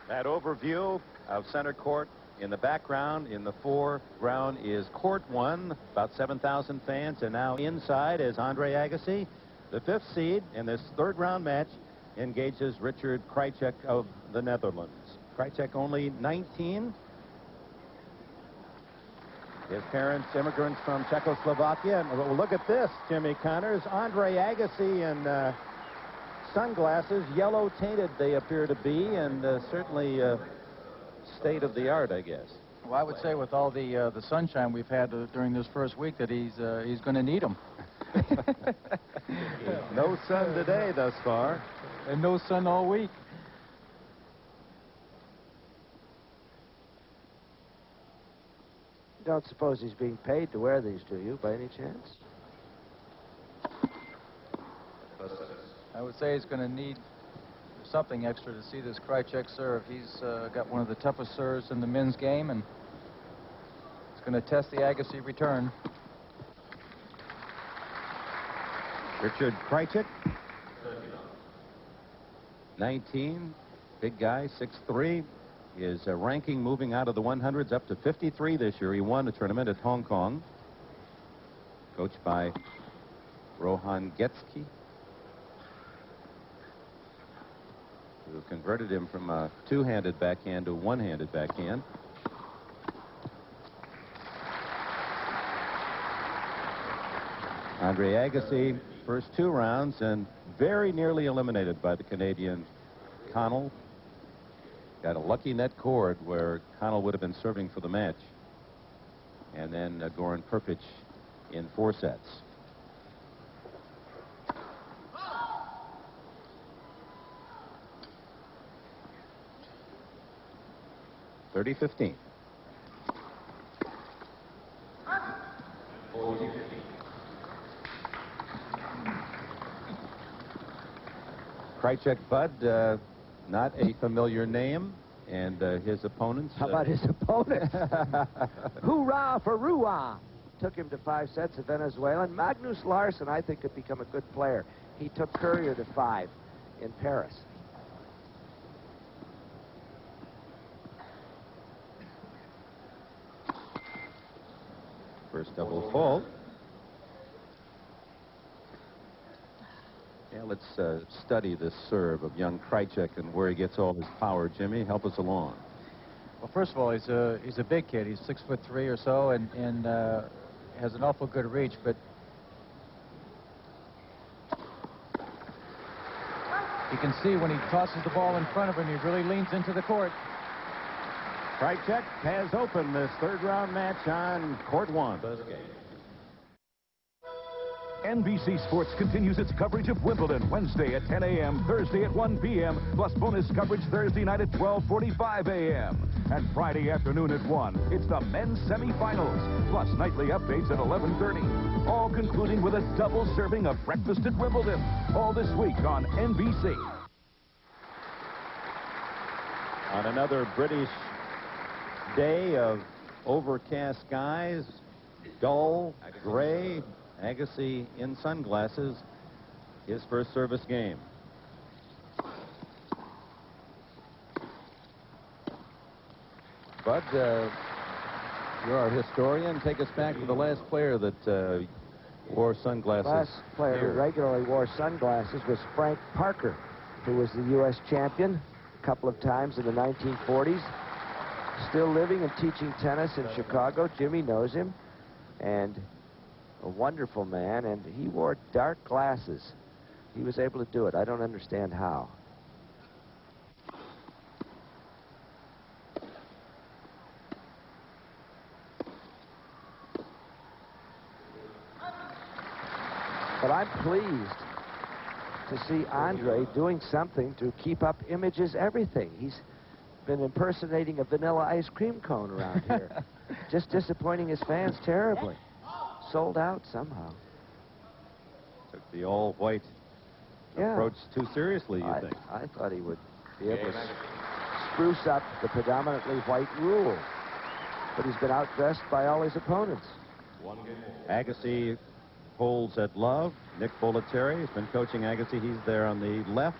That overview of center court. In the background, in the foreground, is Court 1, about 7,000 fans. And now inside is Andre Agassi, the 5th seed in this third-round match, engages Richard Krajicek of the Netherlands. Krajicek only 19. His parents, immigrants from Czechoslovakia. And well, look at this, Jimmy Connors. Andre Agassi in sunglasses, yellow-tainted they appear to be, and certainly state of the art, I guess. Well, I would say with all the sunshine we've had during this first week that he's going to need them. No sun today thus far. And no sun all week. You don't suppose he's being paid to wear these, do you, by any chance? I would say he's going to need something extra to see this Krajicek serve. He's got one of the toughest serves in the men's game, and it's going to test the Agassi return. Richard Krajicek, 19, big guy, 6'3". His ranking moving out of the 100s up to 53 this year. He won a tournament at Hong Kong, coached by Rohan Getsky, who converted him from a two-handed backhand to a one-handed backhand. Andre Agassi, first 2 rounds, and very nearly eliminated by the Canadian Connell. Got a lucky net cord where Connell would have been serving for the match. And then Goran Perpic in 4 sets. (30-15). Krajicek, Bud, not a familiar name, and his opponents. How about his opponents? Hoorah for Rua! Took him to 5 sets, a Venezuelan. Magnus Larsson, I think, could become a good player. He took Courier to 5 in Paris. First double fault. Yeah, let's study this serve of young Krajicek and where he gets all his power. Jimmy, help us along. Well, first of all, he's a big kid. He's 6'3" or so, and has an awful good reach. But you can see when he tosses the ball in front of him, he really leans into the court. Krajicek has opened this third-round match on Court 1. NBC Sports continues its coverage of Wimbledon Wednesday at 10 a.m., Thursday at 1 p.m., plus bonus coverage Thursday night at 12:45 a.m. And Friday afternoon at 1, it's the men's semifinals, plus nightly updates at 11:30. All concluding with a double serving of breakfast at Wimbledon. All this week on NBC. On another British day of overcast skies, dull, gray, Agassi in sunglasses, his first service game. Bud, you're our historian. Take us back to the last player that wore sunglasses. Last player who regularly wore sunglasses was Frank Parker, who was the U.S. champion a couple of times in the 1940s. Still living and teaching tennis in Chicago. Jimmy knows him. And a wonderful man, and he wore dark glasses. He was able to do it. I don't understand how. But I'm pleased to see Andre doing something to keep up images, everything. He's been impersonating a vanilla ice cream cone around here. Just disappointing his fans terribly. Sold out somehow. Took the all-white approach too seriously, you think? I thought he would be able to spruce up the predominantly white rule. But he's been outdressed by all his opponents. Agassi holds at love. Nick Bollettieri has been coaching Agassi. He's there on the left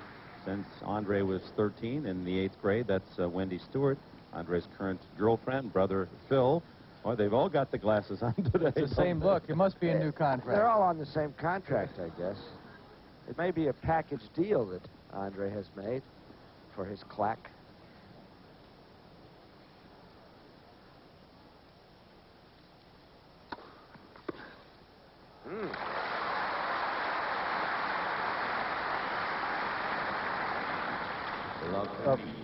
since Andre was 13 in the 8th grade. That's Wendy Stewart, Andre's current girlfriend, brother Phil. Boy, they've all got the glasses on today. It's the same look. It must be a new contract. They're all on the same contract, I guess. It may be a package deal that Andre has made for his clack.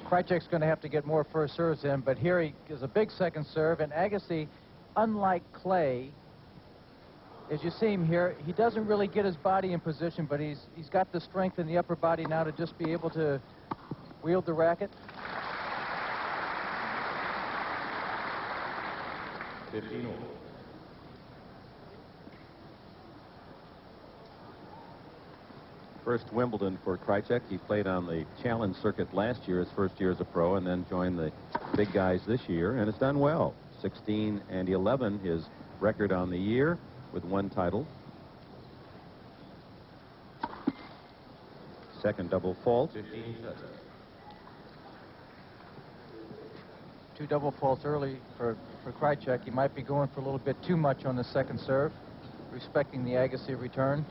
Krajicek's going to have to get more first serves in, but here he is a big second serve, and Agassi, unlike Clay, as you see him here, he doesn't really get his body in position, but he's got the strength in the upper body now to just be able to wield the racket. 15 over. First Wimbledon for Krajicek. He played on the challenge circuit last year, his first year as a pro, and then joined the big guys this year, and has done well. 16 and 11, his record on the year, with 1 title. Second double fault. 2 double faults early for Krajicek. He might be going for a little bit too much on the second serve, respecting the Agassi return.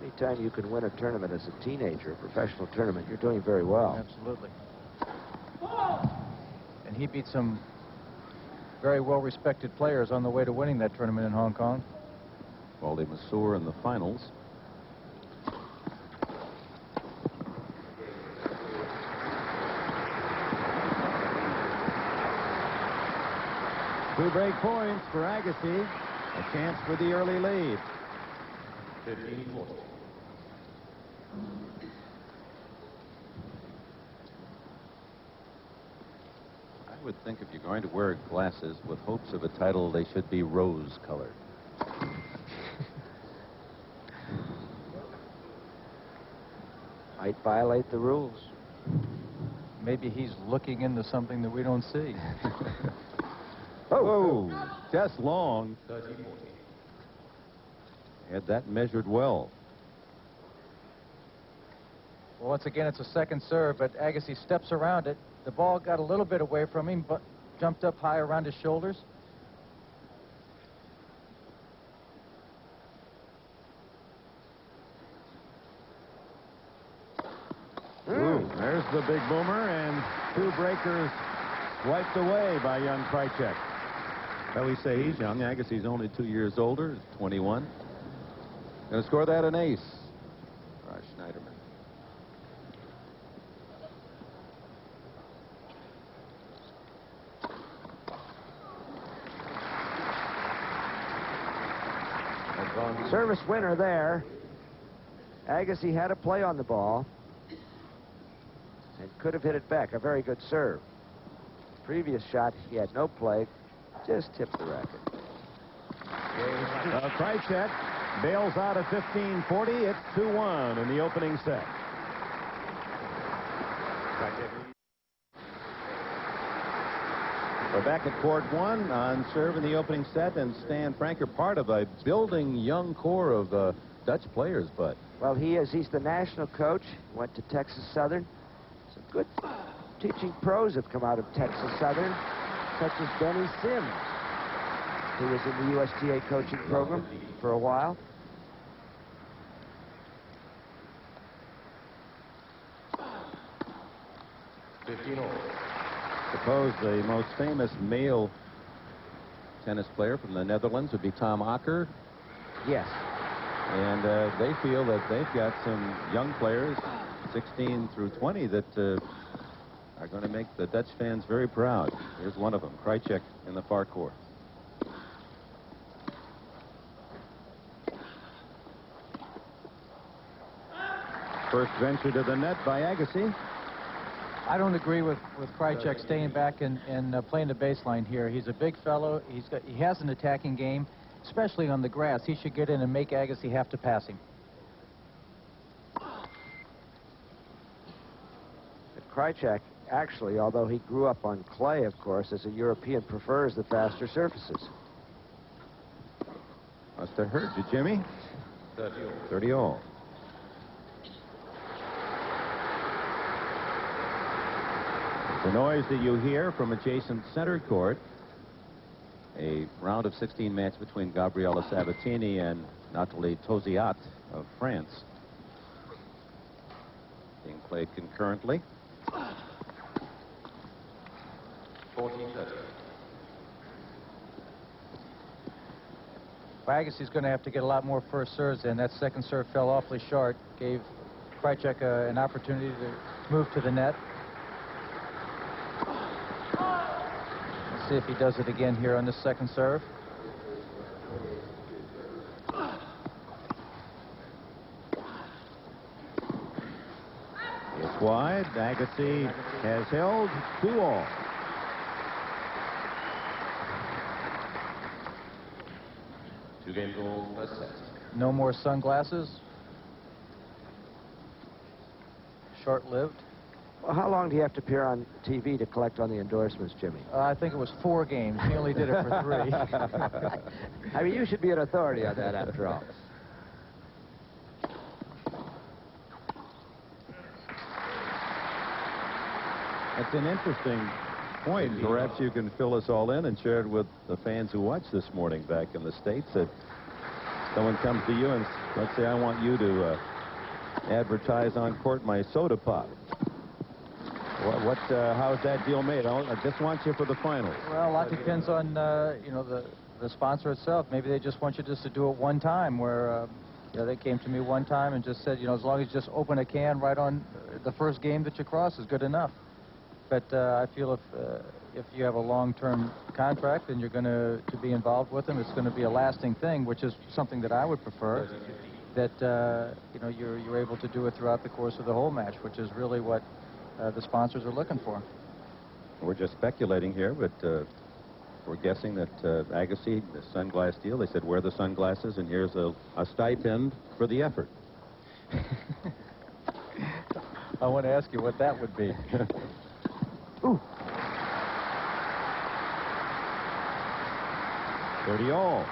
Anytime you can win a tournament as a teenager, a professional tournament, you're doing very well. Absolutely. And he beat some very well-respected players on the way to winning that tournament in Hong Kong. Waldy Masur in the finals. Two break points for Agassi. A chance for the early lead. 15-40. I would think if you're going to wear glasses with hopes of a title, they should be rose-colored. Might violate the rules. Maybe he's looking into something that we don't see. Oh, just long. Had that measured well. Well, once again, it's a second serve, but Agassi steps around it. The ball got a little bit away from him, but jumped up high around his shoulders. Ooh, there's the big boomer, and 2 breakers wiped away by young Krajicek. Well, we say he's young. Agassi's only 2 years older, 21. Going to score that an ace. Raj Schneiderman. Service winner there. Agassi had a play on the ball and could have hit it back. A very good serve. Previous shot, he had no play, just tipped the racket. Krajicek bails out at 15-40. It's 2-1 in the opening set. We're back at court 1 on serve in the opening set, and Stan Franker, part of a building young core of Dutch players, but Well, he is. He's the national coach. Went to Texas Southern. Some good teaching pros have come out of Texas Southern, such as Benny Sims, who was in the USTA coaching program for a while. suppose the most famous male tennis player from the Netherlands would be Tom Akker. Yes. And they feel that they've got some young players, 16 through 20, that are going to make the Dutch fans very proud. Here's one of them, Krajicek in the far court. First venture to the net by Agassi. I don't agree with Krajicek staying back and playing the baseline here. He's a big fellow. He has an attacking game, especially on the grass. He should get in and make Agassi have to pass him. Krajicek, actually, although he grew up on clay, of course, as a European, prefers the faster surfaces. Must have hurt you, Jimmy. 30 all. The noise that you hear from adjacent center court, a round of 16 match between Gabriela Sabatini and Nathalie Tauziat of France, being played concurrently. 14-30. Agassi's going to have to get a lot more first serves in. That second serve fell awfully short, gave Krajicek an opportunity to move to the net. Let's see if he does it again here on this second serve. It's wide. Agassi has held 2 all. Two-game goal. No more sunglasses. Short-lived. Well, how long do you have to appear on TV to collect on the endorsements, Jimmy? I think it was 4 games. He only did it for 3. I mean, you should be an authority on that after all. That's an interesting point. Perhaps you can fill us all in and share it with the fans who watch this morning back in the States. That someone comes to you and, let's say, I want you to advertise on court my soda pop. How's that deal made? I just want you for the finals. Well, a lot depends on, you know, the sponsor itself. Maybe they just want you just to do it one time where, you know, they came to me one time and just said, you know, as long as you just open a can right on the first game that you cross is good enough. But I feel if you have a long-term contract and you're going to be involved with them, it's going to be a lasting thing, which is something that I would prefer, that, you know, you're able to do it throughout the course of the whole match, which is really what the sponsors are looking for. We're just speculating here, but we're guessing that Agassi, the sunglass deal, they said wear the sunglasses and here's a stipend for the effort. I want to ask you what that would be. Ooh. 30 all.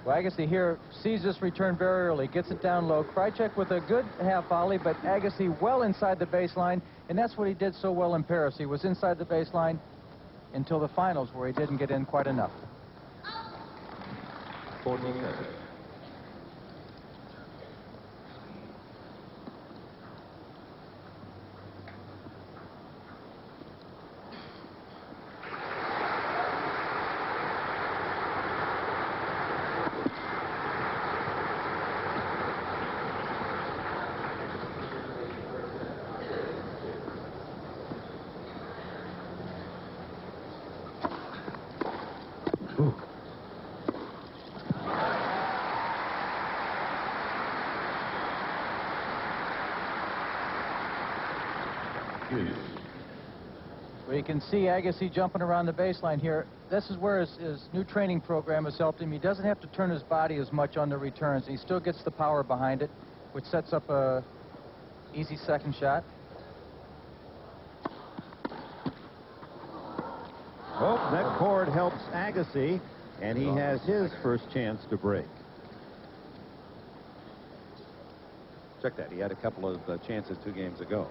Well, Agassi here sees this return very early, gets it down low. Krajicek with a good half volley, but Agassi well inside the baseline, and that's what he did so well in Paris. He was inside the baseline until the finals, where he didn't get in quite enough. 14-30. Well, you can see Agassi jumping around the baseline here. This is where his new training program has helped him. He doesn't have to turn his body as much on the returns. He still gets the power behind it, which sets up a easy second shot. Oh, that cord helps Agassi, and he has his first chance to break. Check that. He had a couple of chances 2 games ago.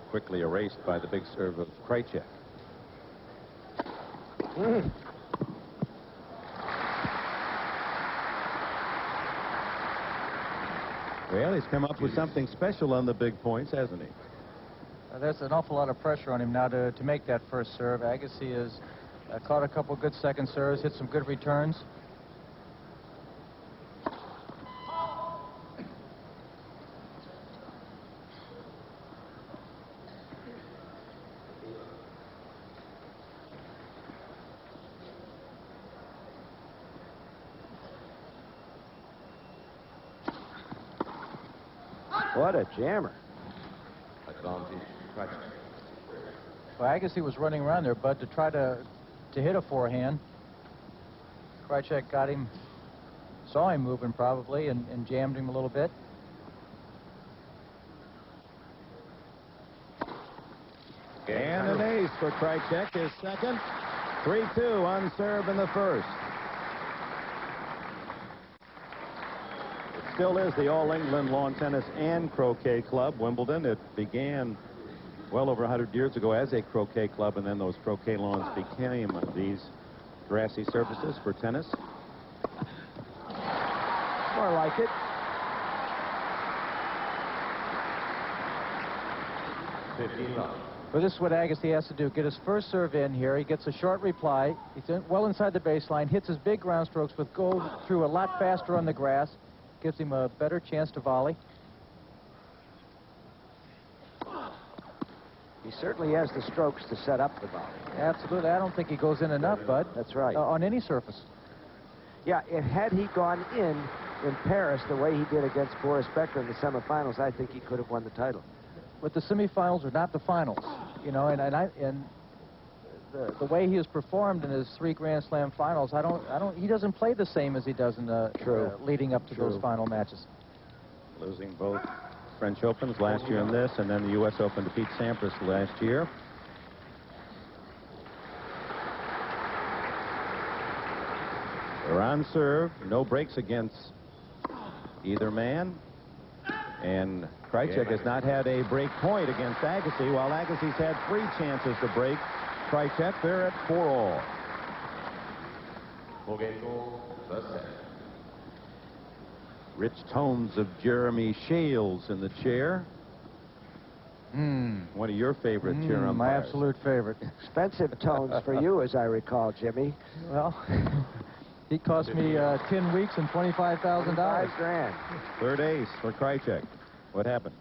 Quickly erased by the big serve of Krajicek. Well, he's come up with something special on the big points, hasn't he? There's an awful lot of pressure on him now to make that first serve. Agassi has caught a couple good second serves, hit some good returns. What a jammer. Well, Agassi was running around there, Bud, to try to hit a forehand. Krajicek got him, saw him moving probably, and jammed him a little bit. And an ace for Krajicek, his second. 3-2 on serve in the first. It still is the All-England Lawn Tennis and Croquet Club, Wimbledon. It began well over 100 years ago as a croquet club, and then those croquet lawns became these grassy surfaces for tennis. More like it. 15 love. Well, this is what Agassi has to do. Get his first serve in here. He gets a short reply. He's well inside the baseline. Hits his big ground strokes with go through a lot faster on the grass. Gives him a better chance to volley. He certainly has the strokes to set up the volley. Absolutely. I don't think he goes in enough, Bud. That's right. On any surface. Yeah, had he gone in Paris the way he did against Boris Becker in the semifinals, I think he could have won the title. But the semifinals are not the finals, you know, and the way he has performed in his 3 Grand Slam finals, he doesn't play the same as he does in the leading up to those final matches. Losing both French Opens last year in this, and then the U.S. Open to Pete Sampras last year. They're on serve, no breaks against either man, and Krajicek has not had a break point against Agassi, while Agassi's had 3 chances to break Krajicek. They're at 4-all. Rich tones of Jeremy Shales in the chair. One of your favorite chair umpires. My absolute favorite. Expensive tones for you, as I recall, Jimmy. Well, he cost me 10 weeks and $25,000. $5 grand. Third ace for Krajicek. What happened?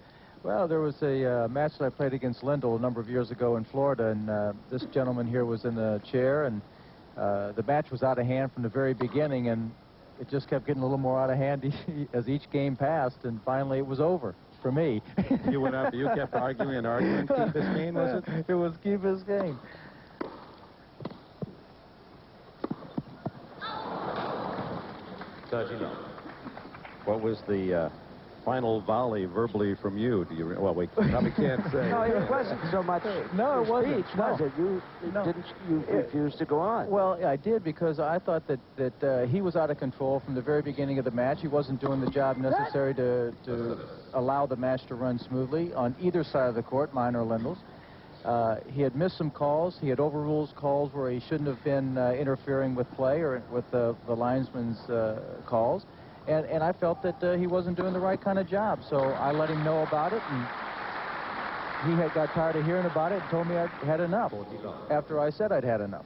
Well, there was a match that I played against Lindell a number of years ago in Florida, and this gentleman here was in the chair, and the match was out of hand from the very beginning, and it just kept getting a little more out of hand as each game passed, and finally it was over for me. You went up, you kept arguing and arguing. Keep this game, was it? It was keep his game. What was the final volley verbally from you? Do you? Well, we probably can't say. No, it wasn't so much. No, it wasn't. Speech, was it? You refused to go on. Well, I did, because I thought that he was out of control from the very beginning of the match. He wasn't doing the job necessary to allow the match to run smoothly on either side of the court, mine or Lindell's. He had missed some calls. He had overruled calls where he shouldn't have been interfering with play or with the linesman's calls. And I felt that he wasn't doing the right kind of job. So I let him know about it, and he had got tired of hearing about it and told me I'd had enough after I said I'd had enough.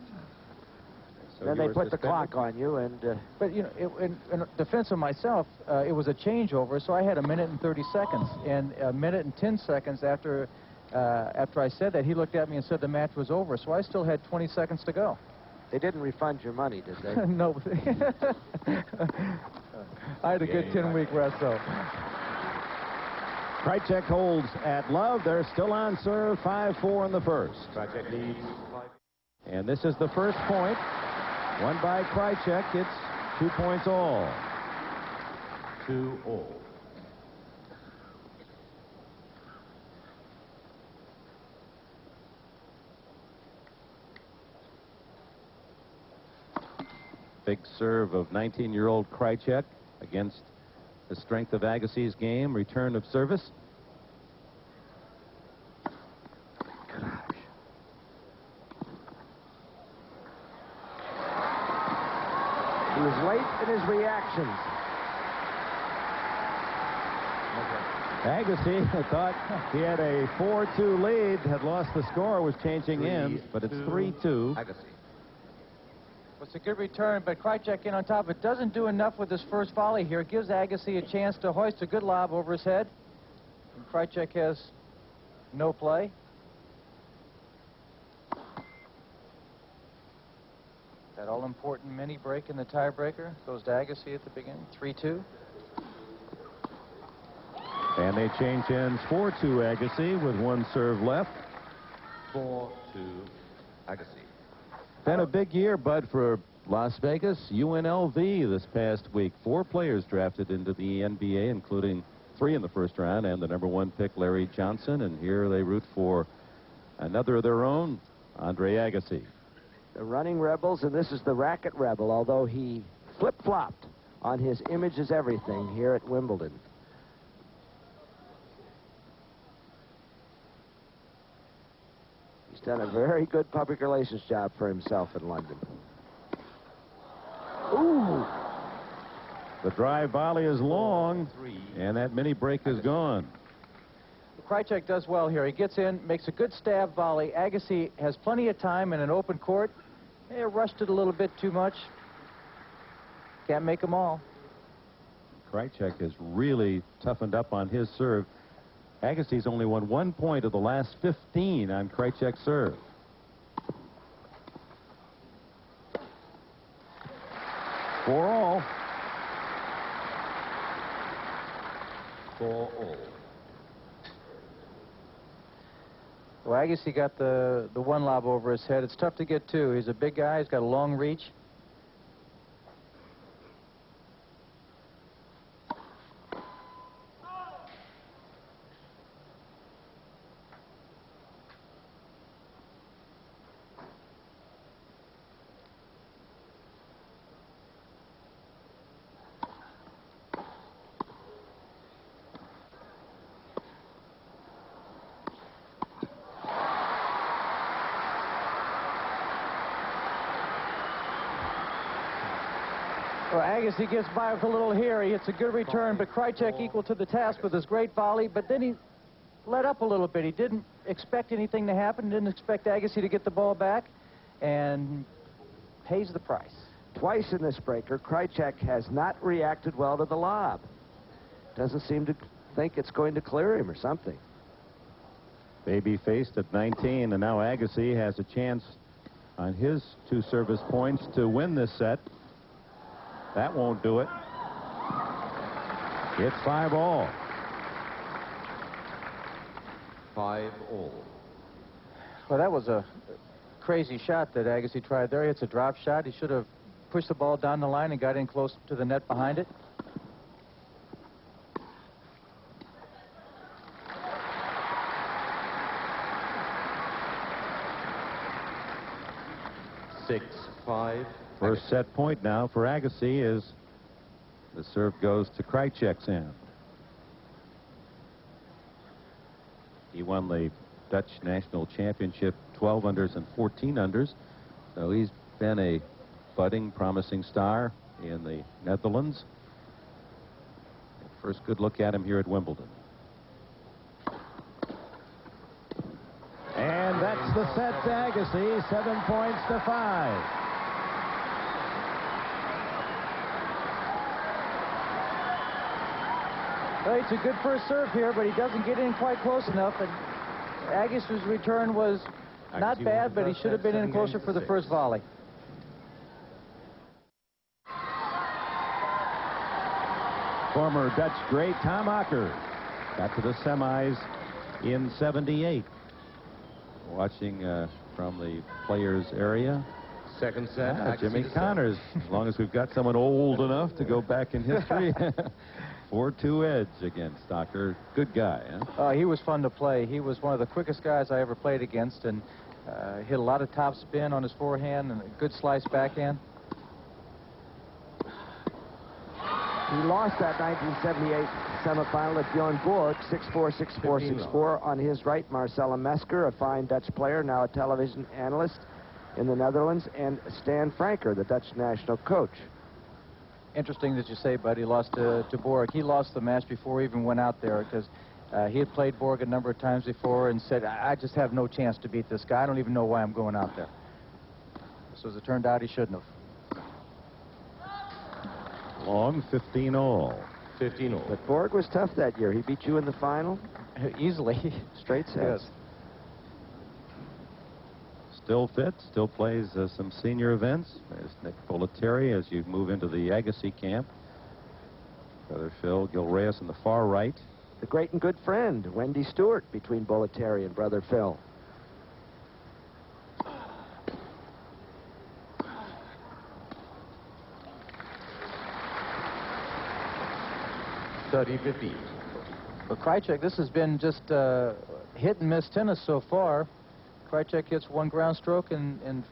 So then they put the clock on you, and... But, you know, in defense of myself, it was a changeover, so I had 1 minute and 30 seconds. And 1 minute and 10 seconds after I said that, he looked at me and said the match was over, so I still had 20 seconds to go. They didn't refund your money, did they? No. I had a good 10-week rest, though. Krajicek holds at love. They're still on serve, 5-4 in the first. Krajicek leads. And this is the first point. Won by Krajicek. It's 2 points all. 2-all. Big serve of 19-year-old Krajicek against the strength of Agassi's game. Return of service. Gosh. He was late in his reactions. Agassi thought he had a 4-2 lead, had lost the score, was changing ends, but it's 3-2. Agassi. It's a good return, but Krajicek in on top. It doesn't do enough with his first volley here. It gives Agassi a chance to hoist a good lob over his head. And Krajicek has no play. That all-important mini break in the tiebreaker goes to Agassi at the beginning. 3-2. And they change ends 4-2 Agassi with 1 serve left. 4-2 Agassi. Been a big year, Bud, for Las Vegas. UNLV this past week. 4 players drafted into the NBA, including 3 in the first round, and the #1 pick, Larry Johnson. And here they root for another of their own, Andre Agassi. The running rebels, and this is the racket rebel, although he flip-flopped on his image is everything here at Wimbledon. He's done a very good public relations job for himself in London. Ooh! The drive volley is long, and that mini break is gone. Krajicek does well here. He gets in, makes a good stab volley. Agassi has plenty of time in an open court. They rushed it a little bit too much. Can't make them all. Krajicek has really toughened up on his serve. Agassi's only won 1 point of the last 15 on Krajicek's serve. For all. 4-all. Well, Agassi got the one lob over his head. It's tough to get two. He's a big guy. He's got a long reach. Well, Agassi gets by with a little here. He hits a good return, but Krajicek equal to the task with his great volley, but then he let up a little bit. He didn't expect anything to happen, didn't expect Agassi to get the ball back, and pays the price. Twice in this breaker, Krajicek has not reacted well to the lob. Doesn't seem to think it's going to clear him or something. Baby-faced at 19, and now Agassi has a chance on his 2 service points to win this set. That won't do it. It's 5-all. 5-all. Well, that was a crazy shot that Agassi tried there. It's a drop shot. He should have pushed the ball down the line and got in close to the net behind it. Six, 5. First set point now for Agassi is the serve goes to Krajicek's end. He won the Dutch National Championship 12 unders and 14 unders. So he's been a budding, promising star in the Netherlands. First good look at him here at Wimbledon. And that's the set to Agassi, 7 points to 5. Well, it's a good first serve here, but he doesn't get in quite close enough. And Agassi's return was not bad, but he should have been in closer for the first volley. Former Dutch great Tom Akker got to the semis in '78. Watching from the players area. Second set. Jimmy Connors. As long as we've got someone old enough to go back in history. 4-2 edge against Akker. Good guy, huh? He was fun to play. He was one of the quickest guys I ever played against, and hit a lot of top spin on his forehand and a good slice backhand. He lost that 1978 semifinal at Bjorn Borg, 6-4, 6-4, 6-4 on his right. Marcella Mesker, a fine Dutch player, now a television analyst in the Netherlands, and Stan Franker, the Dutch national coach. Interesting that you say, Bud, he lost to Borg. He lost the match before he even went out there because he had played Borg a number of times before and said, I just have no chance to beat this guy. I don't even know why I'm going out there. So as it turned out, he shouldn't have. Long 15-all. 15-all. But Borg was tough that year. He beat you in the final? Easily. Straight sets. Yes. Still fit, still plays some senior events. There's Nick Bollettieri as you move into the Agassi camp. Brother Phil Gil-Reyes on the far right. The great and good friend, Wendy Stewart, between Bollettieri and Brother Phil. For Krajicek, this has been just hit and miss tennis so far. Krajicek hits one ground stroke and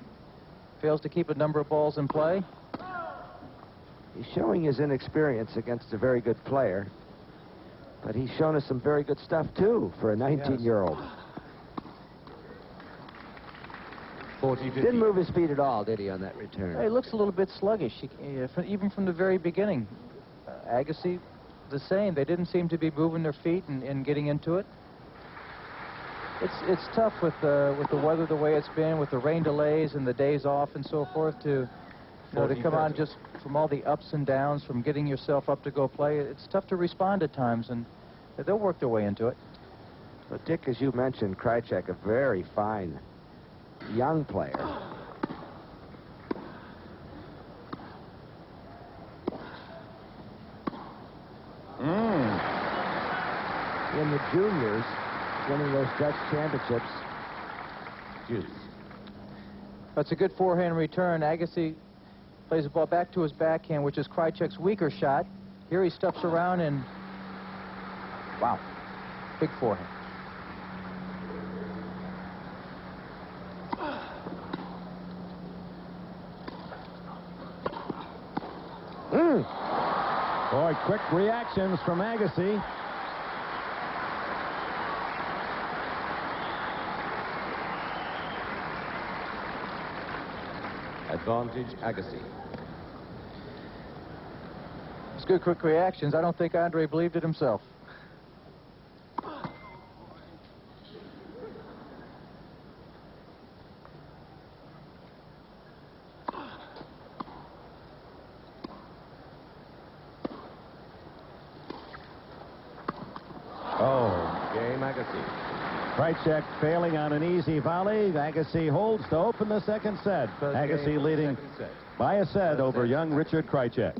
fails to keep a number of balls in play. He's showing his inexperience against a very good player, but he's shown us some very good stuff, too, for a 19-year-old. 40-50. Didn't move his feet at all, did he, on that return? He looks a little bit sluggish, even from the very beginning. Agassi, the same. They didn't seem to be moving their feet and getting into it. It's tough with the weather the way it's been, with the rain delays and the days off and so forth, to come on just from all the ups and downs, from getting yourself up to go play. It's tough to respond at times, and they'll work their way into it. But Dick, as you mentioned, Krajicek, a very fine young player. In the juniors, winning those Dutch championships. Juice. That's a good forehand return. Agassi plays the ball back to his backhand, which is Krajicek's weaker shot. Here he stuffs around and, wow, big forehand. Boy, quick reactions from Agassi. Advantage Agassi. It's good quick reactions. I don't think Andre believed it himself. Game Agassi. Krajicek failing on an easy volley. Agassi holds to open the second set. Agassi leading by a set over young Richard Krajicek.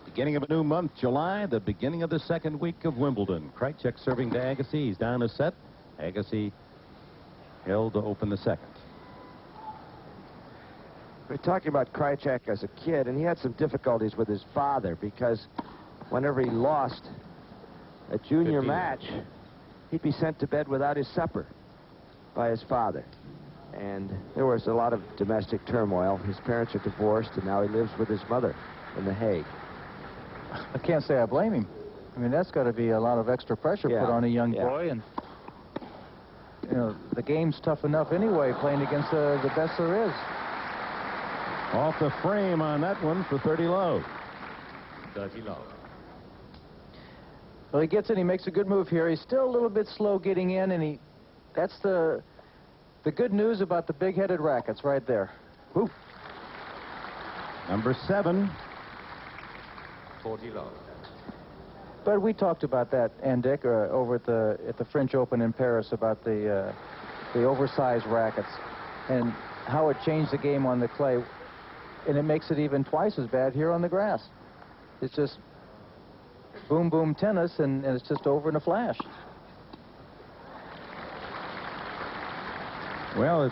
Beginning of a new month, July, the beginning of the second week of Wimbledon. Krajicek serving to Agassi. He's down a set. Agassi held to open the second. We're talking about Krajicek as a kid, and he had some difficulties with his father because whenever he lost a junior match, he'd be sent to bed without his supper by his father. And there was a lot of domestic turmoil. His parents are divorced, and now he lives with his mother in The Hague. I can't say I blame him. I mean, that's got to be a lot of extra pressure put on a young boy. And, the game's tough enough anyway, playing against the best there is. Off the frame on that one for 30 low. 30 low. Well, he gets in. He makes a good move here. He's still a little bit slow getting in, and that's the good news about the big-headed rackets right there. Woo. Number 7. 40 low. But we talked about that, and Dick, over at the French Open in Paris, about the oversized rackets and how it changed the game on the clay, and it makes it even twice as bad here on the grass. It's just boom, boom tennis, and it's just over in a flash. Well,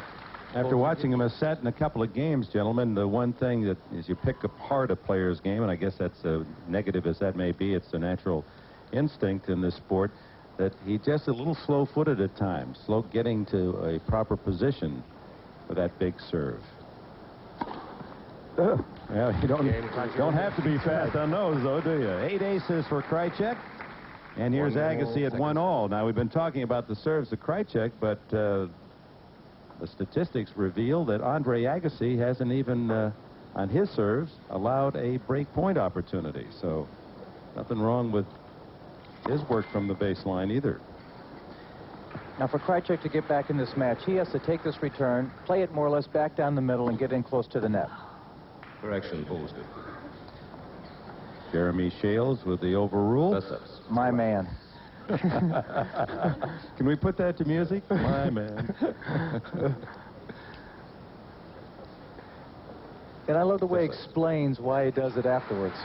after watching him a set in a couple of games, gentlemen, the one thing that is you pick apart a player's game, and I guess that's a negative as that may be, it's a natural instinct in this sport, that he's just a little slow-footed at times, slow getting to a proper position for that big serve. Well, you don't have to be fast on those, though, do you? 8 aces for Krajicek. And here's Agassi at 1-all. Now, we've been talking about the serves of Krajicek, but the statistics reveal that Andre Agassi hasn't even, on his serves, allowed a break point opportunity. So, nothing wrong with his work from the baseline either. Now, for Krajicek to get back in this match, he has to take this return, play it more or less back down the middle, and get in close to the net. Correction, ball's good. Jeremy Shales with the overrule. My man. Can we put that to music? My man. And I love the way he explains why he does it afterwards.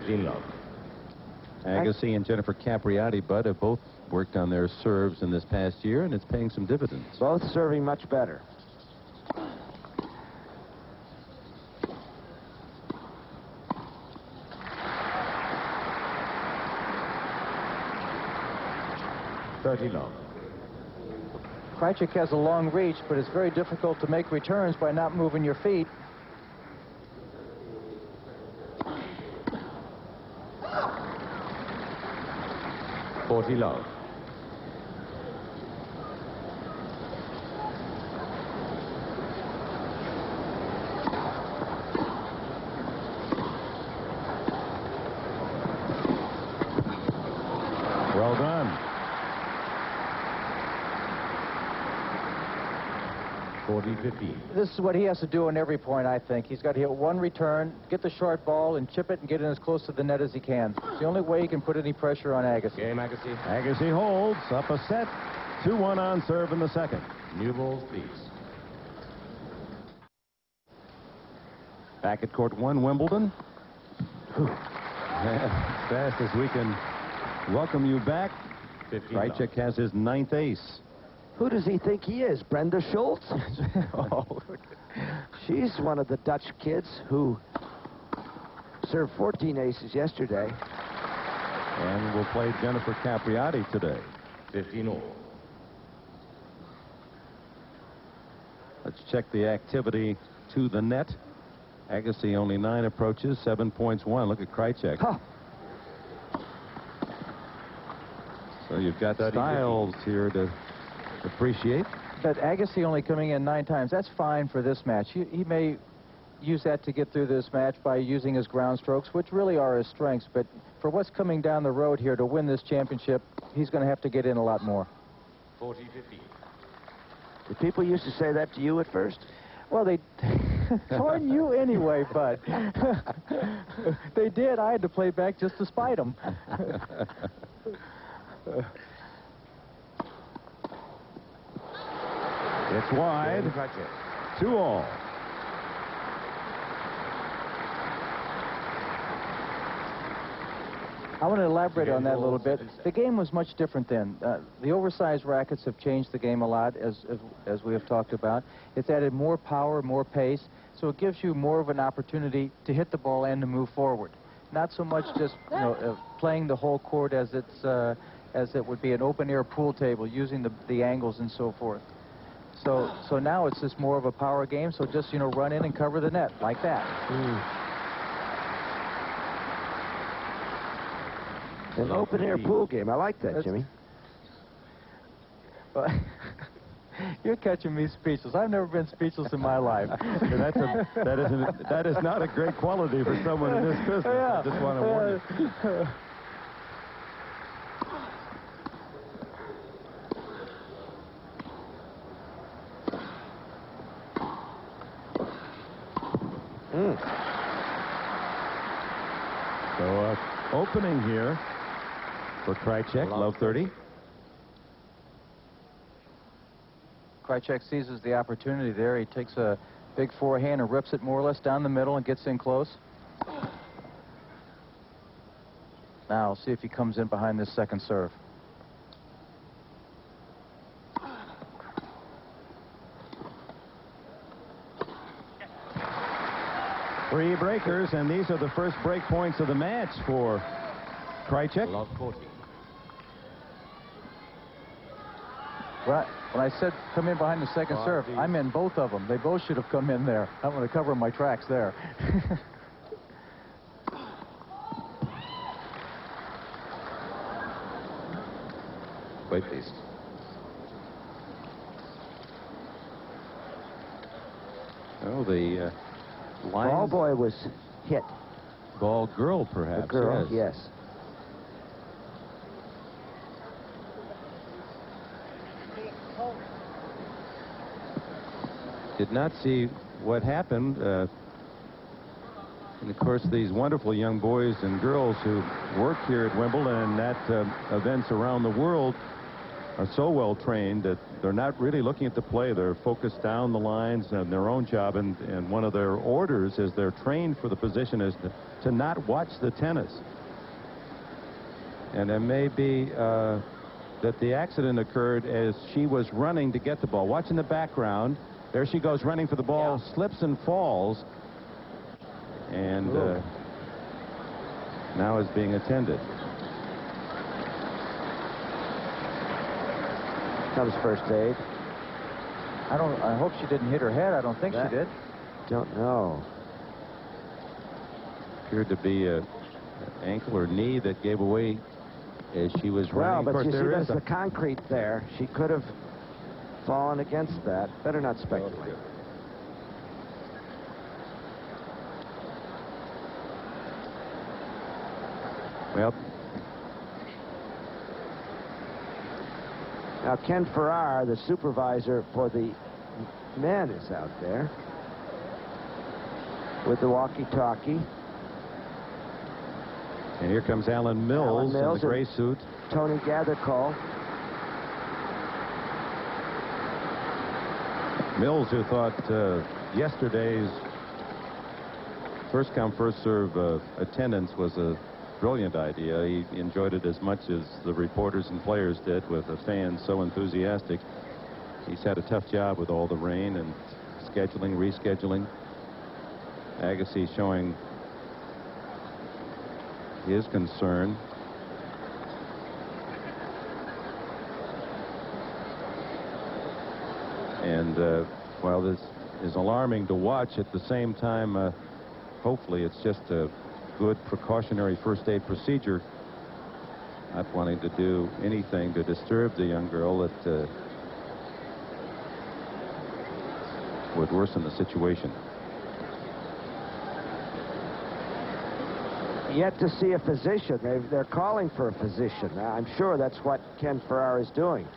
Low. Agassi and Jennifer Capriati, Bud, have both worked on their serves in this past year, and it's paying some dividends. Both serving much better. 30 love. Krajicek has a long reach, but it's very difficult to make returns by not moving your feet. Forty love. Well done. 40-15. This is what he has to do on every point, I think. He's got to hit one return, get the short ball, and chip it and get it as close to the net as he can. It's the only way he can put any pressure on Agassi. Game Agassi. Agassi holds up a set. 2-1 on serve in the second. New balls, please. Back at court 1, Wimbledon. As fast as we can welcome you back. 15 Krajicek has his 9th ace. Who does he think he is? Brenda Schultz? Oh. She's one of the Dutch kids who served 14 aces yesterday. And will play Jennifer Capriati today. 15 all. Let's check the activity to the net. Agassi only 9 approaches, 7 points won. Look at Krajicek. Huh. So you've got styles here to appreciate. But Agassi only coming in 9 times. That's fine for this match. He may use that to get through this match by using his ground strokes, which really are his strengths. But for what's coming down the road here to win this championship, he's going to have to get in a lot more. 40-15. Did people used to say that to you at first? Well, they on you anyway, bud. They did. I had to play back just to spite them. It's wide. 2-all. I want to elaborate on that a little bit. The game was much different then. The oversized rackets have changed the game a lot, as we have talked about. It's added more power, more pace, so it gives you more of an opportunity to hit the ball and to move forward. Not so much just playing the whole court as it would be an open-air pool table, using the angles and so forth. So now it's just more of a power game. So just run in and cover the net like that. An open-air pool game. I like that, Jimmy. Well, you're catching me speechless. I've never been speechless in my life. That is not a great quality for someone in this business. Yeah. I just want to warn you. So opening here for Krajicek, love 30. Krajicek seizes the opportunity there. He takes a big forehand and rips it more or less down the middle and gets in close. Now, see if he comes in behind this second serve. Three breakers, and these are the first break points of the match for Krajicek. Love 40. Right. When I said come in behind the second serve, I meant both of them. They both should have come in there. I'm going to cover my tracks there. Wait, please. Oh, the Ball boy was hit. Ball girl, perhaps. The girl, yes. Did not see what happened. And of course, these wonderful young boys and girls who work here at Wimbledon and at events around the world are so well trained that they're not really looking at the play. They're focused down the lines on their own job, and one of their orders as they're trained for the position is to not watch the tennis. And it may be that the accident occurred as she was running to get the ball. Watch in the background. There she goes running for the ball, slips and falls, and now is being attended. comes first aid. I hope she didn't hit her head. I don't think she did. Don't know. Appeared to be an ankle or knee that gave away as she was running. Well, but you see, there's the the concrete there. She could have fallen against that. Better not speculate. Well, now Ken Farrar, the supervisor for the men, is out there with the walkie-talkie. and here comes Alan Mills in the gray suit. Tony Gathercole. Mills, who thought yesterday's first come first serve attendance was a brilliant idea. He enjoyed it as much as the reporters and players did, with the fans so enthusiastic. He's had a tough job with all the rain and scheduling, rescheduling. Agassi showing his concern. And while this is alarming to watch, at the same time, hopefully it's just a good precautionary first aid procedure. Not wanting to do anything to disturb the young girl that would worsen the situation. Yet to see a physician. They're calling for a physician. I'm sure that's what Ken Farrar is doing.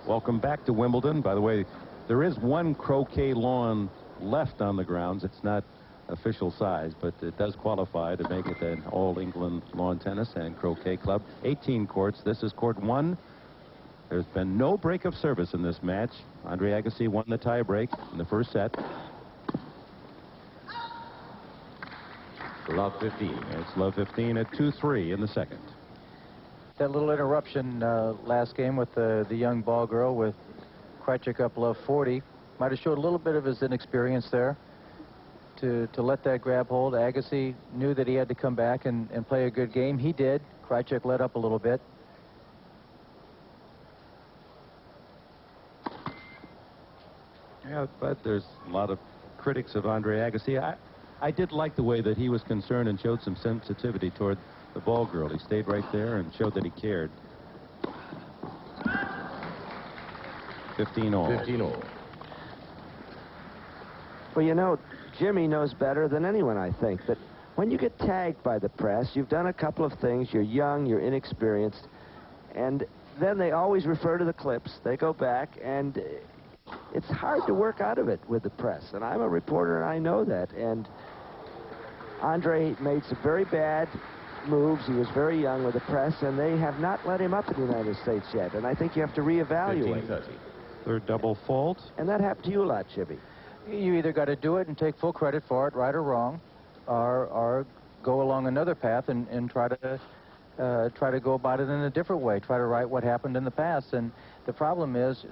Welcome back to Wimbledon. By the way, there is one croquet lawn left on the grounds. It's not official size, but it does qualify to make it an all-England lawn tennis and croquet club. 18 courts. This is court 1. There's been no break of service in this match. Andre Agassi won the tie break in the first set. Love 15. It's love 15 at 2-3 in the second. That little interruption last game with the young ball girl with Krajicek up love 40 might have showed a little bit of his inexperience there to let that grab hold. Agassi knew that he had to come back and play a good game. He did. Krajicek let up a little bit. Yeah, but there's a lot of critics of Andre Agassi. I did like the way that he was concerned and showed some sensitivity toward the ball girl. He stayed right there and showed that he cared. 15 all. 15 all. Well, you know, Jimmy knows better than anyone, I think, that when you get tagged by the press, you've done a couple of things. You're young, you're inexperienced, and then they always refer to the clips. They go back, and it's hard to work out of it with the press. And I'm a reporter, and I know that. And Andre made some very bad moves. He was very young with the press, and they have not let him up in the United States yet. And I think you have to reevaluate. 15-30. Third double fault. And that happened to you a lot, Jimmy. You either got to do it and take full credit for it, right or wrong, or go along another path and try to go about it in a different way. Try to write what happened in the past. And the problem is,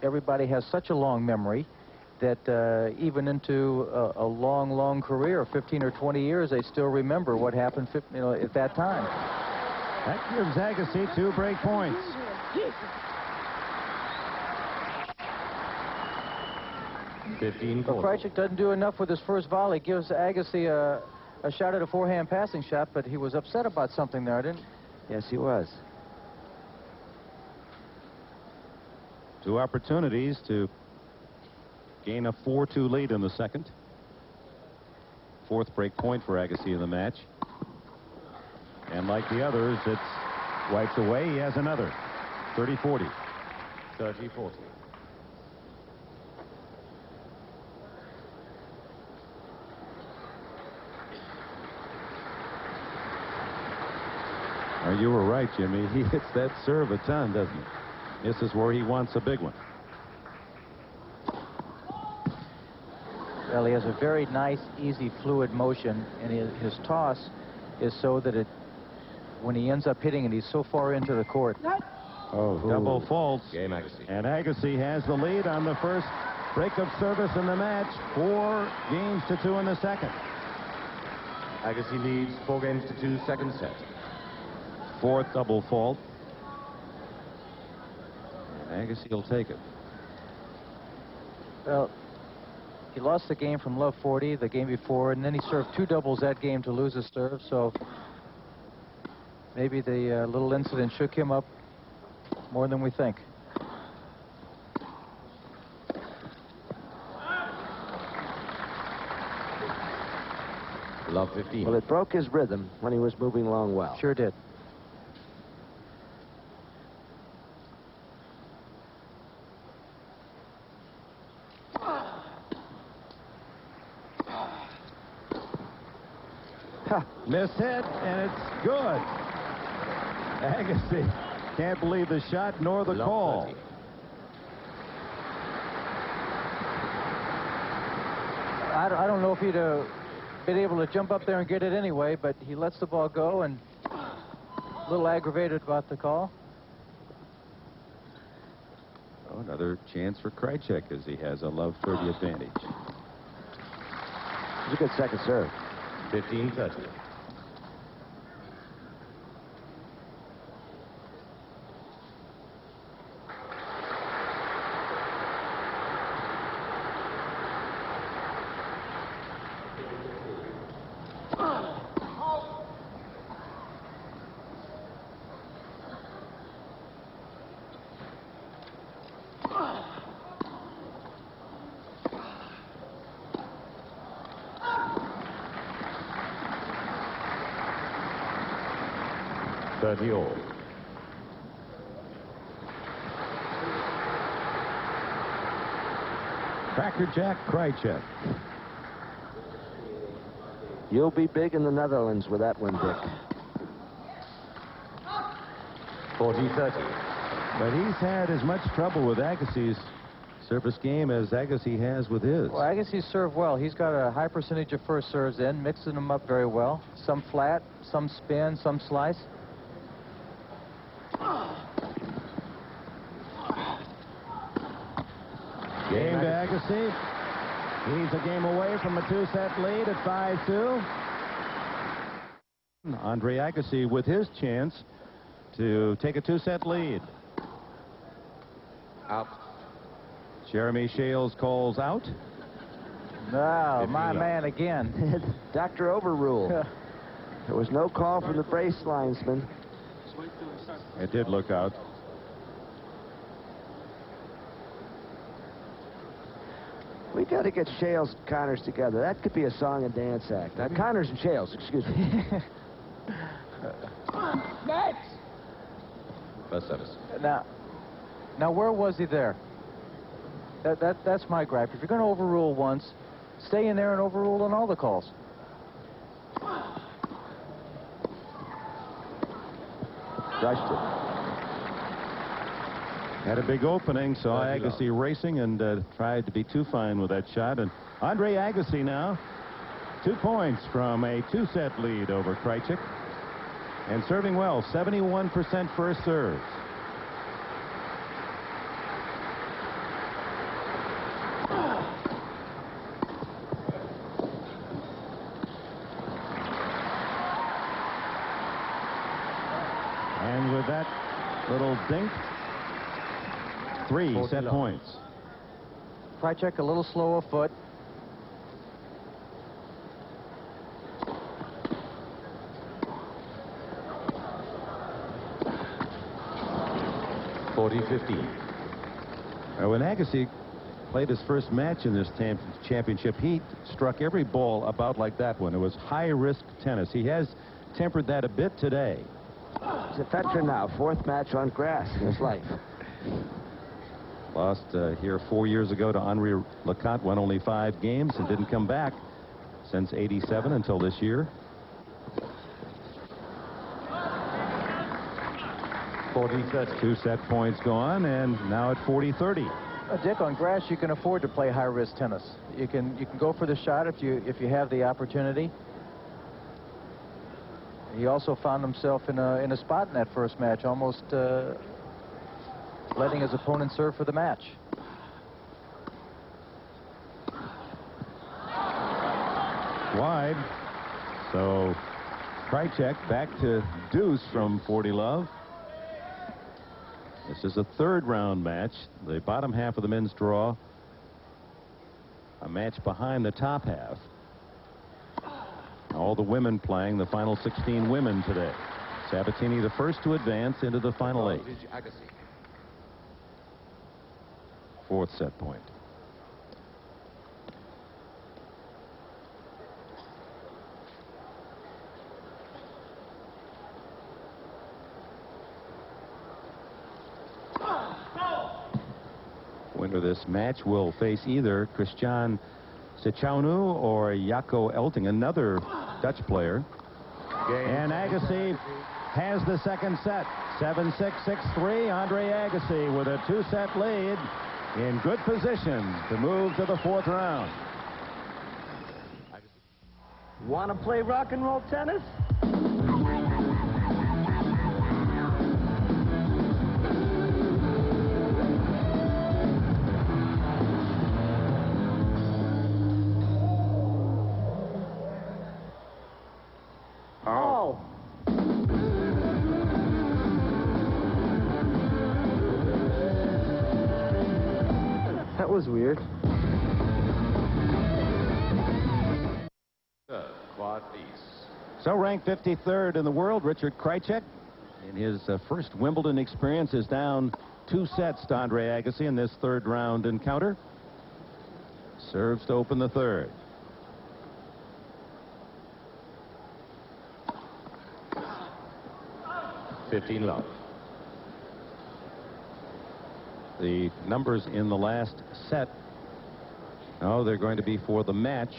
everybody has such a long memory that even into a long career, 15 or 20 years, they still remember what happened, at that time. That gives Agassi 2 break points. But Krajicek doesn't do enough with his first volley. Gives Agassi a shot at a forehand passing shot, but he was upset about something there, didn't he? Yes, he was. 2 opportunities to gain a 4-2 lead in the second. 4th break point for Agassi in the match. And like the others, it's wiped away. He has another. 30-40. 30-40. You were right, Jimmy. He hits that serve a ton, doesn't he? This is where he wants a big one. Well, he has a very nice, easy, fluid motion, and his toss is so that when he ends up hitting it, he's so far into the court. Oh, double faults. Game Agassi. And Agassi has the lead on the first break of service in the match. 4 games to 2 in the second. Agassi leads 4 games to 2, second set. 4th double fault. Agassi will take it. Well, he lost the game from Love 40 the game before, and then he served 2 doubles that game to lose his serve, so maybe the little incident shook him up more than we think. Love 15. Well, it broke his rhythm when he was moving along well. Sure did. Miss hit, and it's good. Agassi can't believe the shot nor the call. 30. I don't know if he'd been able to jump up there and get it anyway, but he lets the ball go, and a little aggravated about the call. Oh, another chance for Krajicek as he has a Love 30 advantage. It's a good second serve. 15-30. Crackerjack Krajicek. You'll be big in the Netherlands with that one, Dick. 40-30. But he's had as much trouble with Agassi's service game as Agassi has with his. Well, Agassi served well. He's got a high percentage of first serves in, mixing them up very well. Some flat, some spin, some slice. Game to Agassi. He's a game away from a 2-set lead at 5-2. Andre Agassi with his chance to take a 2-set lead. Out. Jeremy Shales calls out. No, my man again. Doctor overruled. There was no call from the brace linesman. It did look out. We got to get Shales and Connors together. That could be a song and dance act. Connors and Shales, excuse me. Next. First service. Now where was he there? That's my gripe. If you're going to overrule once, stay in there and overrule on all the calls. Rushed it. Had a big opening, saw Agassi racing and tried to be too fine with that shot. And Andre Agassi now 2 points from a 2-set lead over Krajicek. And serving well, 71% first serves. And with that little dink, 3 set points. Krajicek a little slow of foot. When Agassi played his first match in this championship, he struck every ball about like that one. It was high-risk tennis. He has tempered that a bit today. He's a veteran now, 4th match on grass in his life. Lost here 4 years ago to Henri Leconte, won only 5 games and didn't come back since '87 until this year. 40-30. 2 set points gone, and now at 40-30. Dick, on grass you can afford to play high-risk tennis. You can go for the shot if you have the opportunity. He also found himself in a spot in that first match, almost letting his opponent serve for the match. Wide. So Krajicek back to deuce from 40 love. The This is a third-round match. The bottom half of the men's draw. A match behind the top half. All the women playing the final 16 women today. Sabatini the first to advance into the final 8. Fourth set point. Winner of this match will face either Christian Sechaunu or Jaco Elting, another Dutch player. And Agassi has the second set. 7-6, 6-3. Andre Agassi with a 2-set lead, in good position to move to the fourth round. Want to play rock and roll tennis? Oh. That was weird. Quad piece. So ranked 53rd in the world, Richard Krajicek, in his first Wimbledon experience, is down 2 sets to Andre Agassi in this third round encounter. Serves to open the third. Love. The numbers in the last set, oh, they're going to be for the match.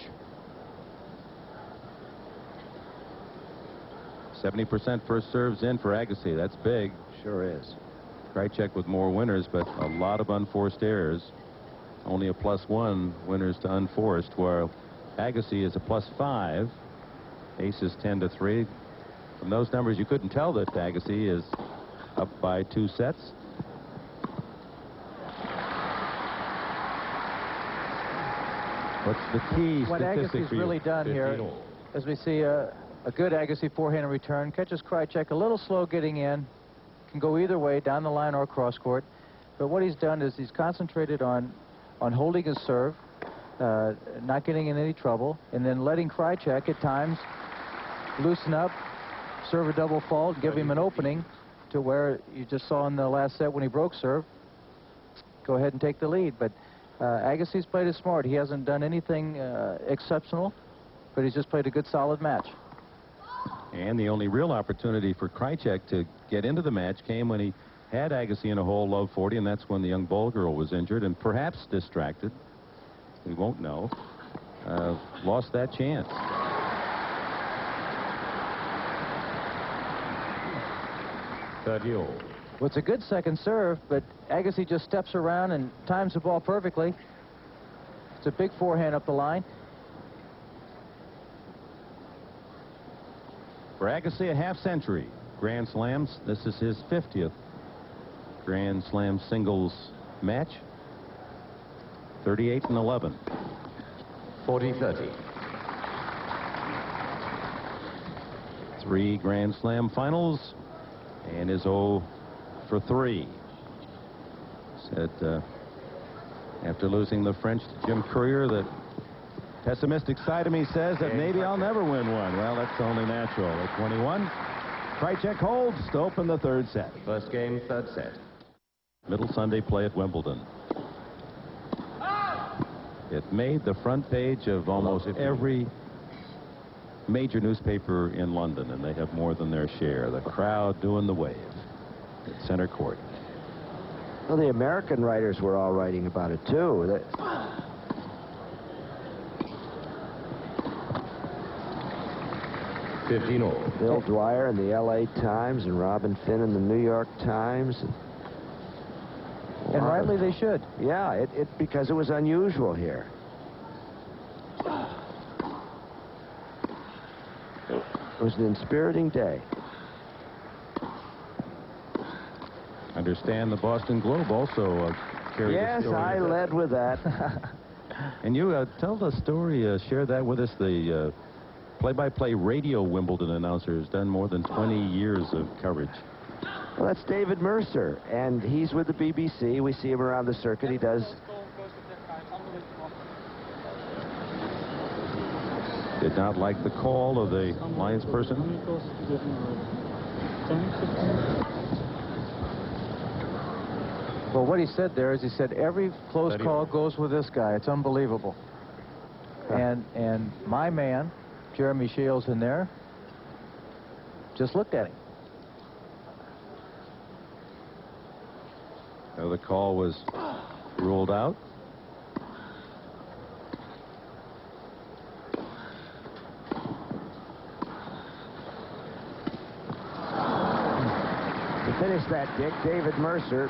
70% first serves in for Agassi. That's big. Sure is. Krajicek with more winners, but a lot of unforced errors. Only a +1 winners to unforced, while Agassi is a +5. Aces 10-3. From those numbers, you couldn't tell that Agassi is up by 2 sets. What's the key What statistic Agassi's for you? really done here, as we see a good Agassi forehand in return, catches Krajicek a little slow getting in, can go either way, down the line or cross court. But what he's done is he's concentrated on holding his serve, not getting in any trouble, and then letting Krajicek at times loosen up, serve a double fault, give him an opening to where you just saw in the last set when he broke serve, go ahead and take the lead. But Agassi's played it smart. He hasn't done anything exceptional, but he's just played a good solid match. And the only real opportunity for Krajicek to get into the match came when he had Agassi in a hole low 40, and that's when the young ball girl was injured and perhaps distracted. We won't know. Lost that chance. Well, it's a good second serve, but Agassi just steps around and times the ball perfectly. It's a big forehand up the line. For Agassi, a half-century Grand Slams. This is his 50th Grand Slam singles match. 38-11. 40-30. 3 Grand Slam finals, and is 0 for 3. Said after losing the French to Jim Courier, that pessimistic side of me says that maybe I'll never win one. Well, that's only natural. At 21, Krajicek holds to open the third set. First game, third set. Middle Sunday play at Wimbledon. It made the front page of almost every major newspaper in London, and they have more than their share. The crowd doing the wave at center court. Well, the American writers were all writing about it, too. Bill Dwyer in the L.A. Times and Robin Finn in the New York Times. And rightly they should. Yeah, because it was unusual here. It was an inspiriting day. Understand the Boston Globe also carried Yes, the story. I led with that. And you tell the story, share that with us. The play-by-play radio Wimbledon announcer has done more than 20 years of coverage. Well, that's David Mercer, and he's with the BBC. We see him around the circuit. He does. Did not like the call of the Lions person. Well, what he said there is he said every close call goes with this guy. It's unbelievable. And my man, Jeremy Shields, in there, just looked at him. So the call was ruled out. To finish that, Dick, David Mercer,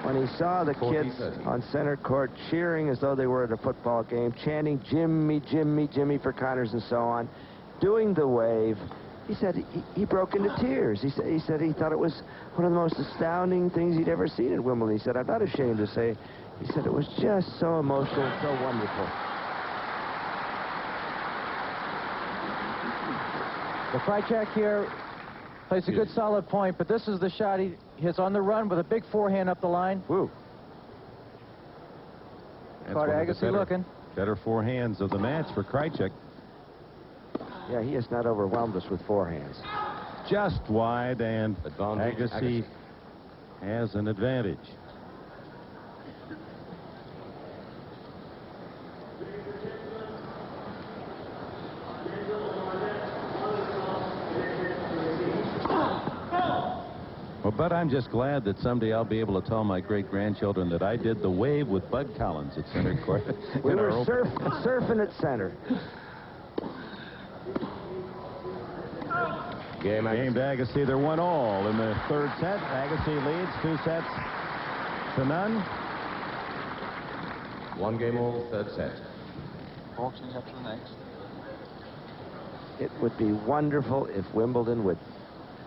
when he saw the kids on center court cheering as though they were at a football game, chanting Jimmy, Jimmy, Jimmy for Connors and so on, doing the wave, he said he broke into tears. He said he thought it was one of the most astounding things he'd ever seen at Wimbledon. He said, I'm not ashamed to say, he said it was just so emotional and so wonderful. The Krajicek here plays a good solid point, but this is the shot he hits on the run with a big forehand up the line. Woo. Caught Agassi looking. Better forehands of the match for Krajicek. Yeah, he has not overwhelmed us with forehands. Just wide, and Agassi has an advantage. Well, but I'm just glad that someday I'll be able to tell my great-grandchildren that I did the wave with Bud Collins at center court. We were surfing at center. Game to Agassi. They're 1-all in the third set. Agassi leads 2 sets to none. 1 game all, third set. Waltzing up to the next. It would be wonderful if Wimbledon would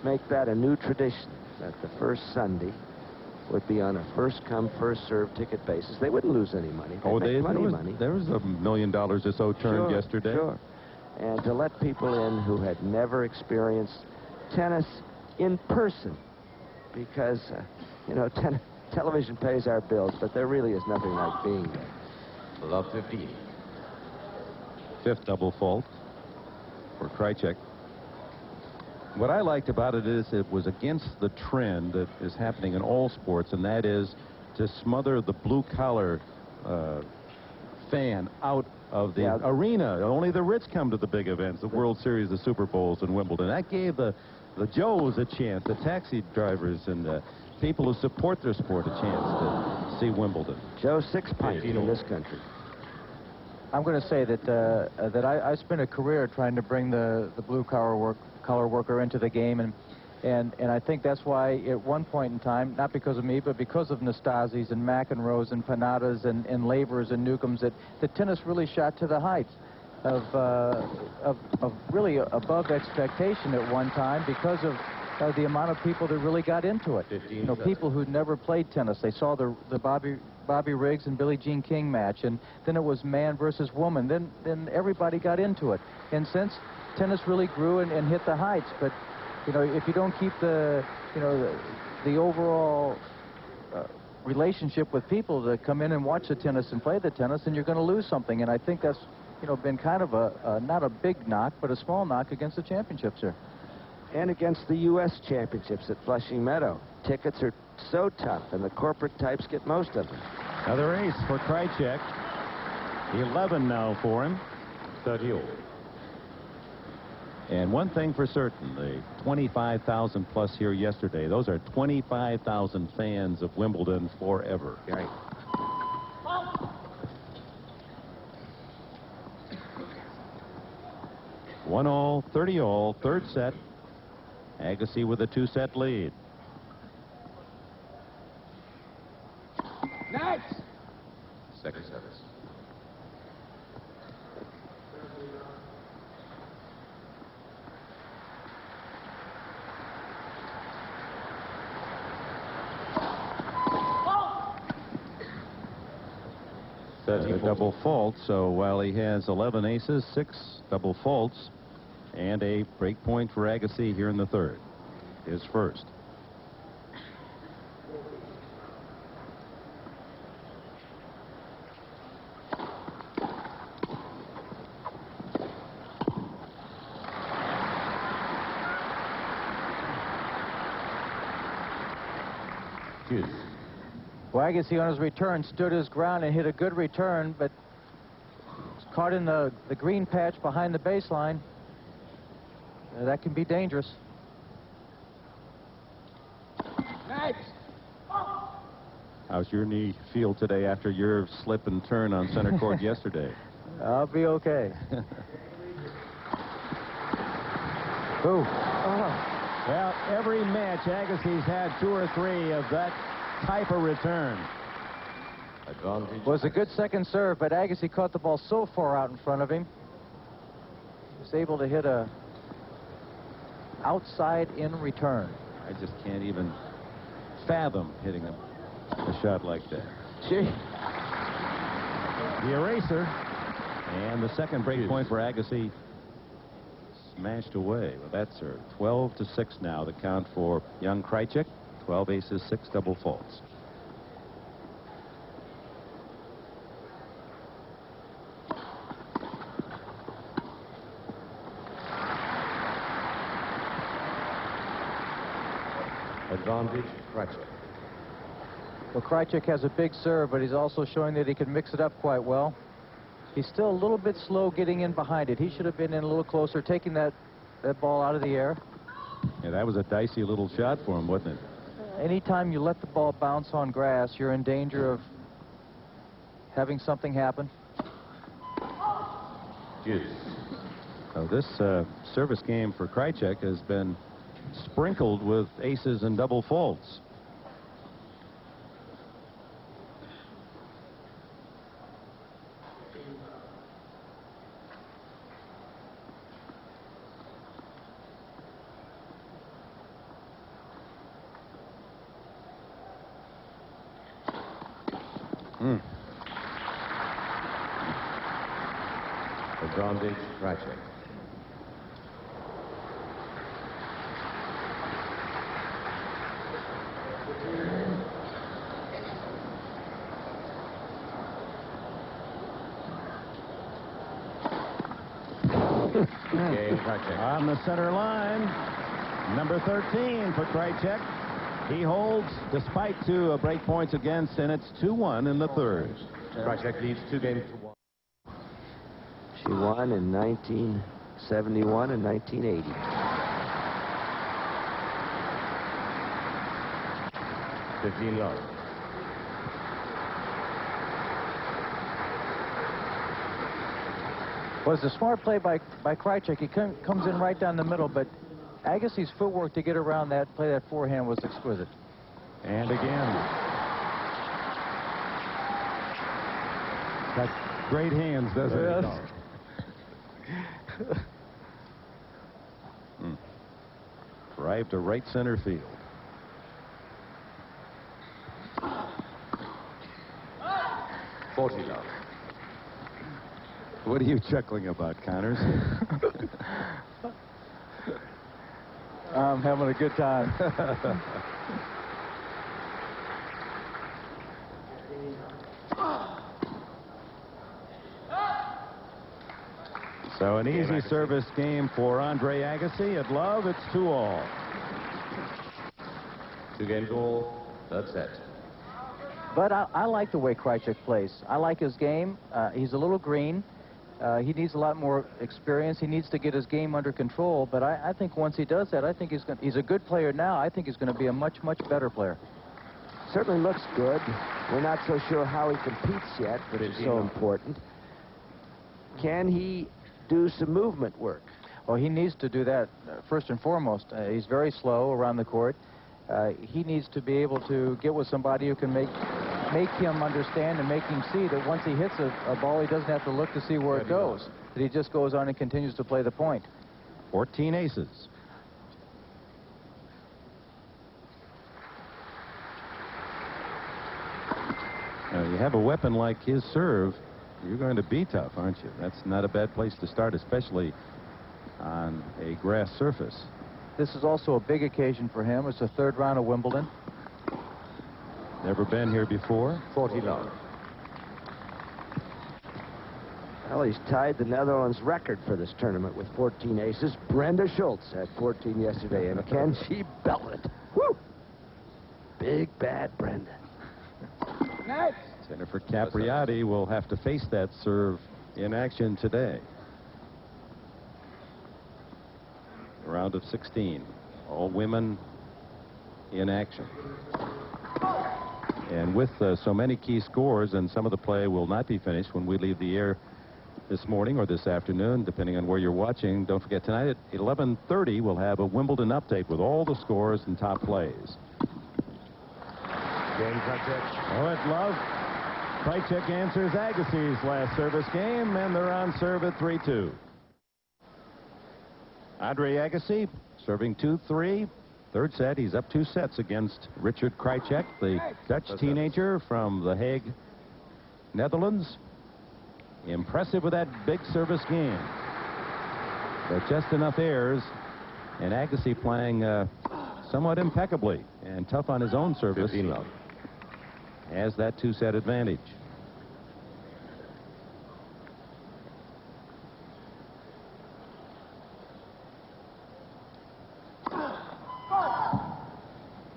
make that a new tradition, that the first Sunday would be on a first-come, first-served ticket basis. They wouldn't lose any money. They'd make plenty of money. There was $1 million or so turned yesterday. Sure. And to let people in who had never experienced tennis in person, because, you know, television pays our bills, but there really is nothing like being there. Love 15. 5th double fault for Krajicek. What I liked about it is it was against the trend that is happening in all sports, and that is to smother the blue-collar fan out of the arena. Only the rich come to the big events, the World Series, the Super Bowls, and Wimbledon. That gave the Joes a chance, the taxi drivers and people who support their sport a chance to see Wimbledon. Joe Sixpence in this country. I'm going to say that I spent a career trying to bring the blue-collar worker into the game, and I think that's why at one point in time, not because of me, but because of Nastasis and McEnroes and Panatas and Lavers and Newcombs, that tennis really shot to the heights of really above expectation at one time because of the amount of people that really got into it. You know, people who'd never played tennis. They saw the Bobby Riggs and Billie Jean King match, and then it was man versus woman. Then everybody got into it, and since tennis really grew and hit the heights. But you know, if you don't keep the overall relationship with people that come in and watch the tennis and play the tennis, then you're going to lose something. And I think that's, you know, been kind of a not a big knock, but a small knock against the championships here. And against the U.S. championships at Flushing Meadow. Tickets are so tough, and the corporate types get most of them. Another ace for Krajicek. 11 now for him. 30-all. And one thing for certain, the 25,000 plus here yesterday, those are 25,000 fans of Wimbledon forever. Right. One all, 30-all, third set. Agassi with a 2-set lead. Next. Second service. A double fault, so while he has 11 aces, 6 double faults, and a break point for Agassi here in the third. His first. Deuce. Well, Agassi on his return stood his ground and hit a good return, but was caught in the green patch behind the baseline. That can be dangerous. How's your knee feel today after your slip and turn on center court yesterday? I'll be okay. Ooh. Well, every match, Agassi's had 2 or 3 of that type of return. Advantage. Was a good second serve, but Agassi caught the ball so far out in front of him. He was able to hit a outside in return. I just can't even fathom hitting a shot like that. Gee. The eraser. And the second break point for Agassi smashed away with that serve. 12-6 now, the count for young Krajicek. 12 aces, 6 double faults. Advantage, Krajicek. Well, Krajicek has a big serve, but he's also showing that he can mix it up quite well. He's still a little bit slow getting in behind it. He should have been in a little closer, taking that ball out of the air. Yeah, that was a dicey little shot for him, wasn't it? Anytime you let the ball bounce on grass, you're in danger of having something happen. Deuce. So this service game for Krajicek has been sprinkled with aces and double faults. Advantage, Krajicek. Game, Krajicek. On the center line, number 13 for Krajicek. He holds despite 2 break points against, and it's 2-1 in the third. Krajicek leads 2 games to 1. She won in 1971 and 1980. $15. Was a smart play by Krajicek. He comes in right down the middle, but Agassi's footwork to get around that, play that forehand was exquisite. And again. Got great hands, doesn't it? Drive to right center field. $40. What are you chuckling about, Connors? I'm having a good time. So an easy service game for Andre Agassi. At love, it's 2-all. 2 games all. Third set. But I like the way Krajicek plays. I like his game. He's a little green. He needs a lot more experience. He needs to get his game under control. But I think once he does that, I think he's a good player now. I think he's going to be a much, much better player. Certainly looks good. We're not so sure how he competes yet, but it's so important. Can he do some movement work? Well, he needs to do that first and foremost. He's very slow around the court. He needs to be able to get with somebody who can make him understand and make him see that once he hits a ball, he doesn't have to look to see where it goes. That he just goes on and continues to play the point. 14 aces. Now, you have a weapon like his serve, you're going to be tough, aren't you? That's not a bad place to start, especially on a grass surface. This is also a big occasion for him. It's the 3rd round of Wimbledon. Never been here before. $40. Well, he's tied the Netherlands record for this tournament with 14 aces. Brenda Schultz had 14 yesterday, and can she belt it? Woo! Big bad Brenda. Jennifer Capriati will have to face that serve in action today. Round of 16. All women in action. And with so many key scores, and some of the play will not be finished when we leave the air this morning or this afternoon, depending on where you're watching. Don't forget, tonight at 11:30, we'll have a Wimbledon update with all the scores and top plays. Game Krajicek. Oh, at love. Krajicek answers Agassi's last service game, and they're on serve at 3-2. Andre Agassi serving 2-3. Third set, he's up 2 sets against Richard Krajicek, the Dutch teenager from The Hague, Netherlands. Impressive with that big service game. But just enough errors, and Agassi playing somewhat impeccably and tough on his own service. 15 love. Has that 2-set advantage.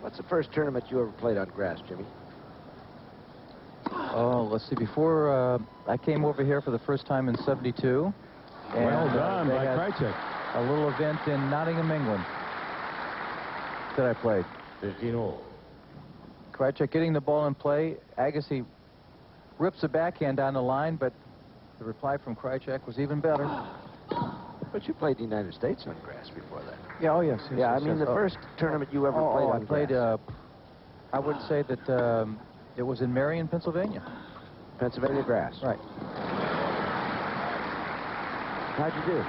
What's the first tournament you ever played on grass, Jimmy? Oh, let's see. Before I came over here for the first time in '72. Well done they by had Krajicek. a little event in Nottingham, England that I played. 15 all. Krajicek getting the ball in play. Agassi rips a backhand down the line, but the reply from Krajicek was even better. But you played in the United States on grass before that. Yeah, oh yes. Yeah, I mean the first tournament you ever played on I played, grass. I would say that it was in Marion, Pennsylvania. Pennsylvania grass. Right. How'd you do?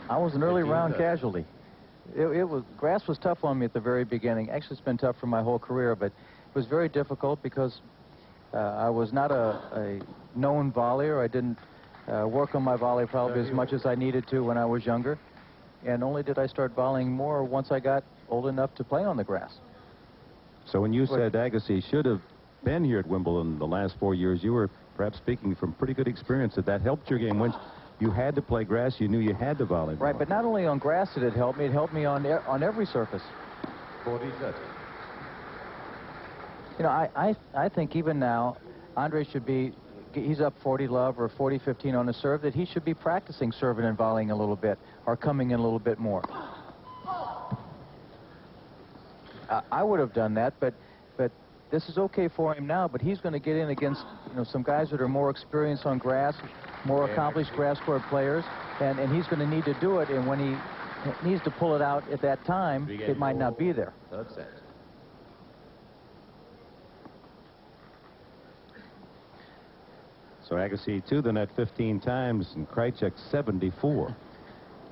I was an early 15 round does. casualty. Grass was tough on me at the very beginning. Actually, it's been tough for my whole career, but it was very difficult because I was not a known volleyer. I didn't work on my volley probably as much as I needed to when I was younger. And only did I start volleying more once I got old enough to play on the grass. So when you said Agassi should have been here at Wimbledon the last 4 years, you were perhaps speaking from pretty good experience that helped your game. Once you had to play grass, you knew you had to volley. Right, but not only on grass did it help me on every surface. 40 30. You know, I think even now, Andre should be, he's up 40 love or 40-15 on the serve, that he should be practicing serving and volleying a little bit or coming in a little bit more. I would have done that, but this is okay for him now, but he's going to get in against, you know, some guys that are more experienced on grass, more accomplished grass court players, and he's going to need to do it, and when he needs to pull it out at that time, it might not be there. Third set. So Agassi to the net 15 times and Krajicek 74.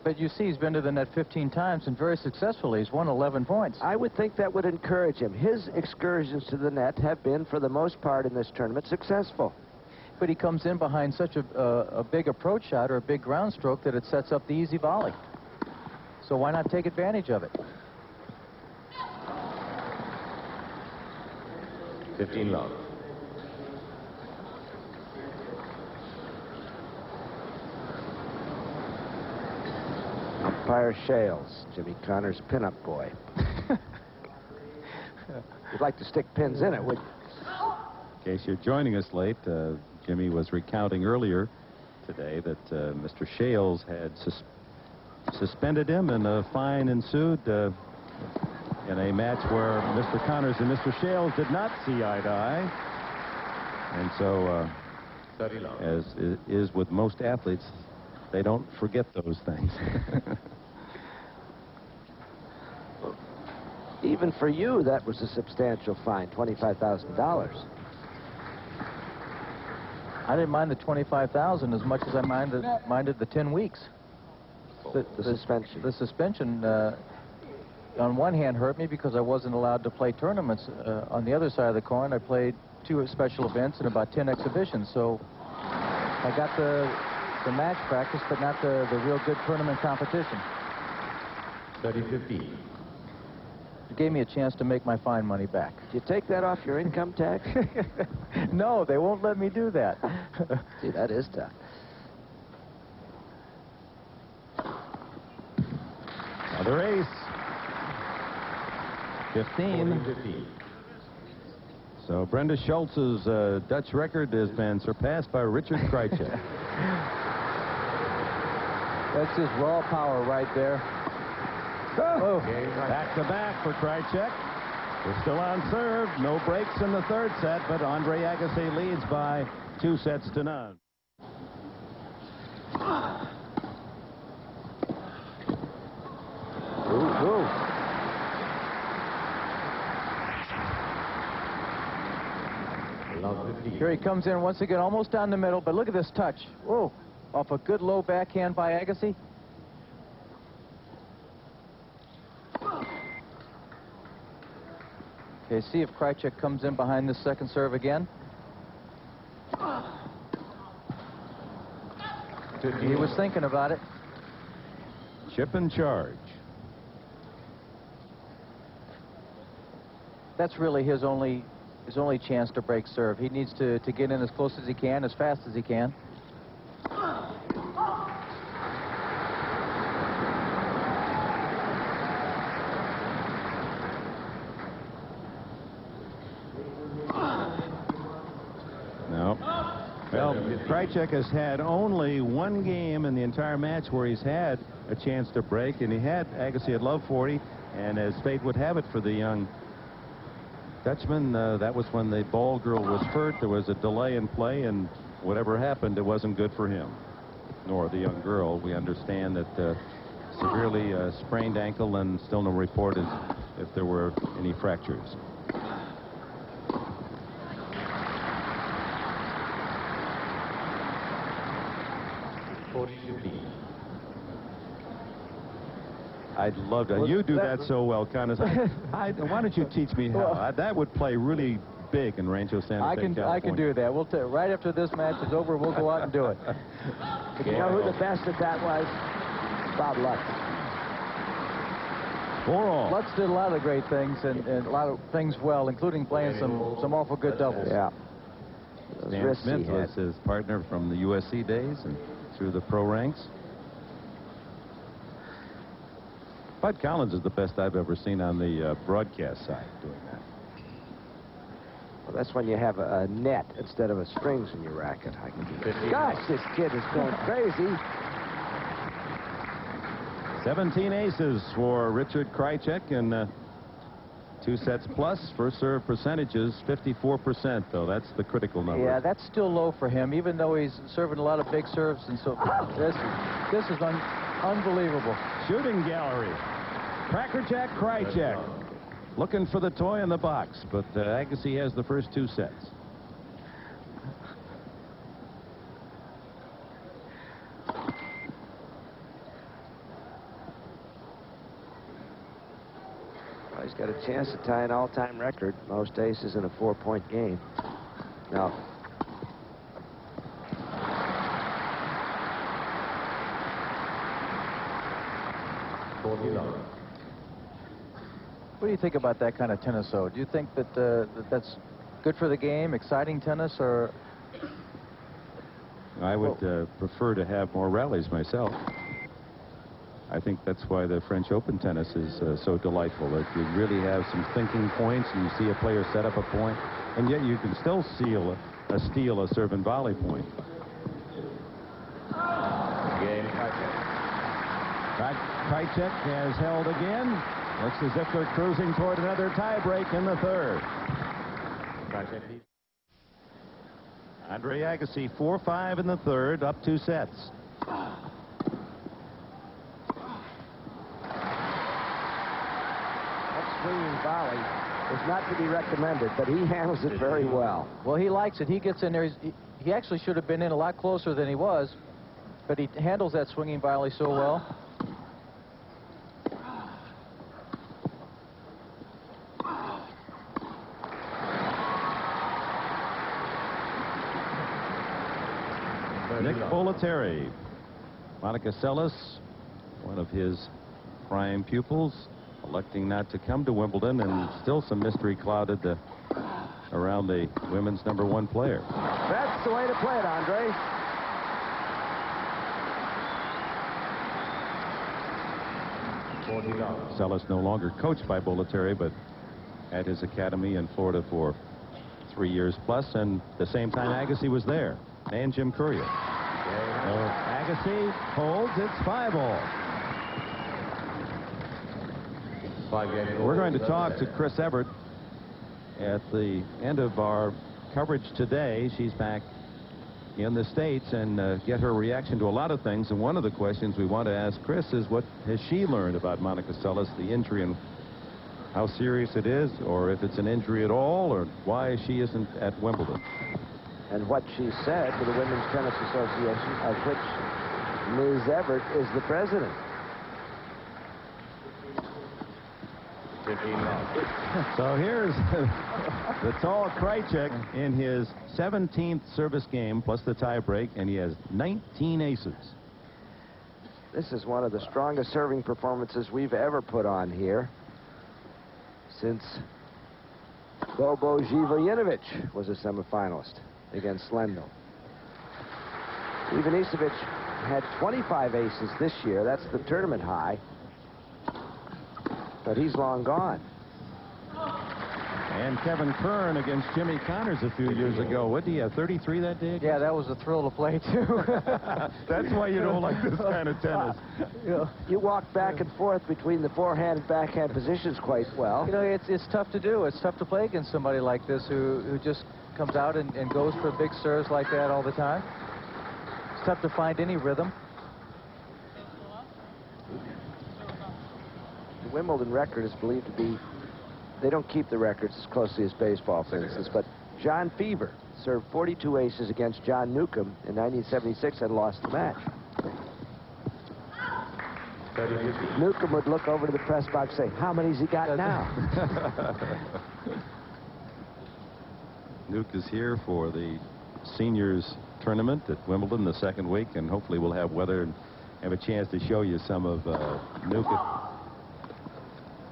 But you see, he's been to the net 15 times and very successfully. He's won 11 points. I would think that would encourage him. His excursions to the net have been, for the most part in this tournament, successful. But he comes in behind such a big approach shot or a big ground stroke that it sets up the easy volley. So why not take advantage of it? 15 love. Umpire Shales, Jimmy Connor's pinup boy. You'd like to stick pins in it, would you? In case you're joining us late, Jimmy was recounting earlier today that Mr. Shales had suspended him, and a fine ensued in a match where Mr. Connors and Mr. Shales did not see eye to eye. And so, 30 love. as is with most athletes, they don't forget those things. Even for you, that was a substantial fine, $25,000. I didn't mind the 25,000 as much as I minded the 10 weeks. The suspension. The suspension, on one hand, hurt me because I wasn't allowed to play tournaments. On the other side of the coin, I played 2 special events and about 10 exhibitions. So I got the match practice, but not the real good tournament competition. 30-15. It gave me a chance to make my fine money back. Did you take that off your income tax? No, they won't let me do that. See, that is tough. Another ace. 15. 15. So Brenda Schultz's Dutch record has been surpassed by Richard Krajicek. That's just raw power right there. Oh, back to back for Krajicek. We're still on serve. No breaks in the third set, but Andre Agassi leads by 2 sets to none. Here he comes in once again, almost down the middle, but look at this touch. Whoa, off a good low backhand by Agassi. Okay, see if Krajicek comes in behind this second serve again. He was thinking about it. Chip and charge. That's really his only chance to break serve. He needs to get in as close as he can, as fast as he can. No. Well, Krajicek has had only one game in the entire match where he's had a chance to break, and he had Agassi at love 40, and as fate would have it for the young Dutchman, that was when the ball girl was hurt. There was a delay in play, and whatever happened, it wasn't good for him, nor the young girl. We understand that severely sprained ankle, and still no report as if there were any fractures. I'd love to. You do that so well, Connors. Why don't you teach me how? That would play really big in Rancho Santa Fe, California. I can do that. We'll right after this match is over, we'll go out and do it. You know who the best at that was? Bob Lutz. 4-all. Lutz did a lot of great things and a lot of things well, including playing some awful good doubles. Yeah. Stan Smith was his partner from the USC days and through the pro ranks. Bud Collins is the best I've ever seen on the broadcast side doing that. Well, that's when you have a net instead of a strings in your racket. I can do that. Gosh, this kid is going crazy. 17 aces for Richard Krajicek, and 2 sets plus. First serve percentages 54%, though. That's the critical number. Yeah, that's still low for him, even though he's serving a lot of big serves and so forth. This is unbelievable. Shooting gallery. Crackerjack Krajicek looking for the toy in the box, but Agassi has the first 2 sets. Well, he's got a chance to tie an all-time record. Most aces in a 4-point game. No. What do you think about that kind of tennis, though? Do you think that that's good for the game, exciting tennis, or? I would prefer to have more rallies myself. I think that's why the French Open tennis is so delightful. That you really have some thinking points, and you see a player set up a point, and yet you can still steal a serve and volley point. Krajicek has held again. Looks as if they're cruising toward another tiebreak in the third. Andre Agassi 4-5 in the third, up 2 sets. That swinging volley is not to be recommended, but he handles it very well. Well, he likes it. He gets in there. He actually should have been in a lot closer than he was, but he handles that swinging volley so well. Nick Bollettieri. Monica Seles, one of his prime pupils, electing not to come to Wimbledon, and still some mystery clouded around the women's #1 player. That's the way to play it, Andre. Seles no longer coached by Bollettieri, but at his academy in Florida for 3 years plus, and the same time Agassi was there, and Jim Courier. So Agassi holds. It's 5-all. We're going to talk to Chris Evert at the end of our coverage today. She's back in the States, and get her reaction to a lot of things. And one of the questions we want to ask Chris is, what has she learned about Monica Seles, the injury, and how serious it is, or if it's an injury at all, or why she isn't at Wimbledon. And what she said to the Women's Tennis Association, of which Ms. Evert is the president. So here's the tall Krajicek in his 17th service game, plus the tie break, and he has 19 aces. This is one of the strongest serving performances we've ever put on here since Bobo Živojinovic was a semifinalist against Slendel. Ivanisevic had 25 aces this year. That's the tournament high. But he's long gone. And Kevin Kern against Jimmy Connors a few years ago. What did he have, 33 that day? Yeah, that was a thrill to play, too. That's why you don't like this kind of tennis. You walk back and forth between the forehand and backhand positions quite well. You know, it's tough to do. It's tough to play against somebody like this who just comes out and goes for big serves like that all the time. It's tough to find any rhythm. The Wimbledon record is believed to be, they don't keep the records as closely as baseball, for instance, but John Fever served 42 aces against John Newcomb in 1976 and lost the match. Newcomb would look over to the press box and say, how many's he got now? Nuke is here for the seniors tournament at Wimbledon the second week, and hopefully we'll have weather and have a chance to show you some of Nuke,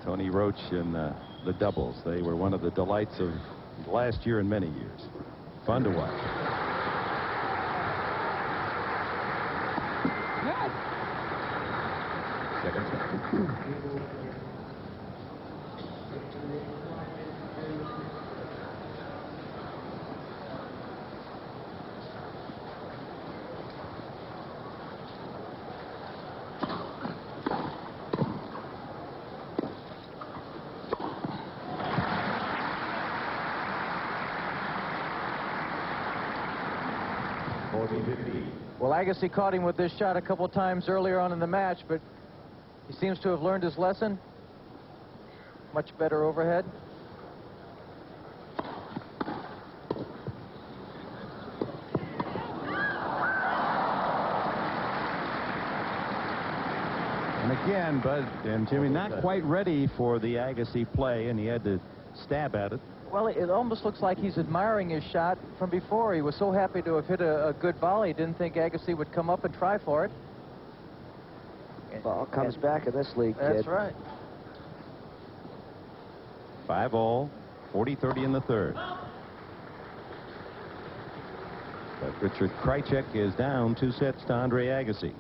Tony Roach, and the doubles. They were one of the delights of last year and many years. Fun to watch. Second set. Well, Agassi caught him with this shot a couple times earlier on in the match, but he seems to have learned his lesson. Much better overhead. And again, Bud and Jimmy not quite ready for the Agassi play, and he had to stab at it. Well, it almost looks like he's admiring his shot from before. He was so happy to have hit a good volley. Didn't think Agassi would come up and try for it. Ball comes back in this league, kid. That's right. 5-all, 40-30 in the third. But Richard Krajicek is down 2 sets to Andre Agassi.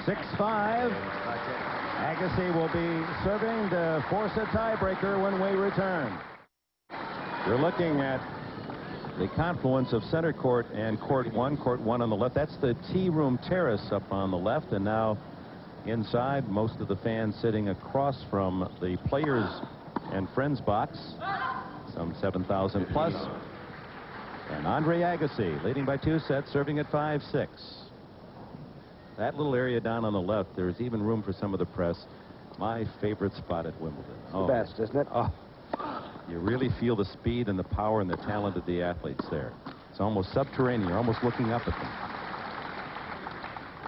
6-5. Agassi will be serving to force a tiebreaker when we return. You're looking at the confluence of center court and court 1. Court 1 on the left. That's the tea room terrace up on the left. And now inside, most of the fans sitting across from the players and friends box. Some 7,000 plus. And Andre Agassi leading by 2 sets, serving at 5-6. That little area down on the left, there's even room for some of the press. My favorite spot at Wimbledon. The best, isn't it? Oh, you really feel the speed and the power and the talent of the athletes there. It's almost subterranean. You're almost looking up at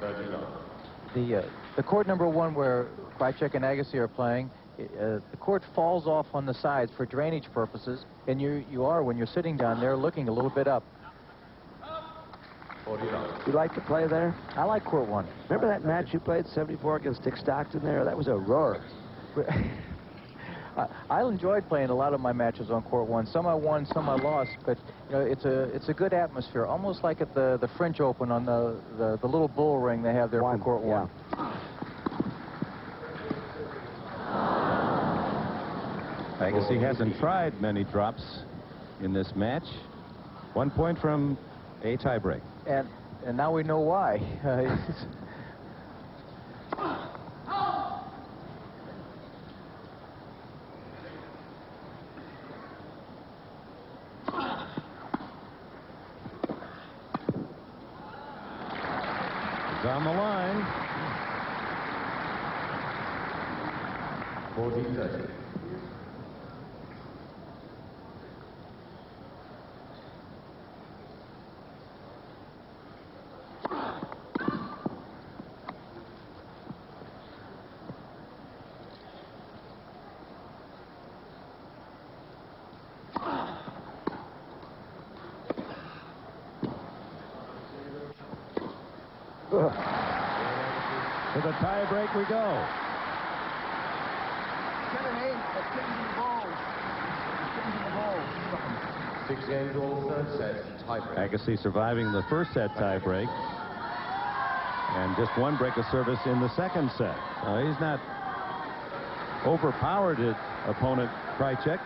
them. The court number 1 where Krajicek and Agassi are playing, the court falls off on the sides for drainage purposes, and you are, when you're sitting down there, looking a little bit up. You like to play there? I like court 1. Remember that match you played, 74 against Dick Stockton there? That was a roar. I enjoyed playing a lot of my matches on court 1. Some I won, some I lost, but you know, it's a good atmosphere, almost like at the French Open on the little bull ring they have there for court 1. Agassi hasn't tried many drops in this match. 1 point from a tiebreak. And now we know why. He's on the line. 40-30. To the tiebreak we go. 6 games all, third set, tiebreak. Agassi surviving the first set tiebreak. And just 1 break of service in the second set. He's not overpowered his opponent, Krajicek,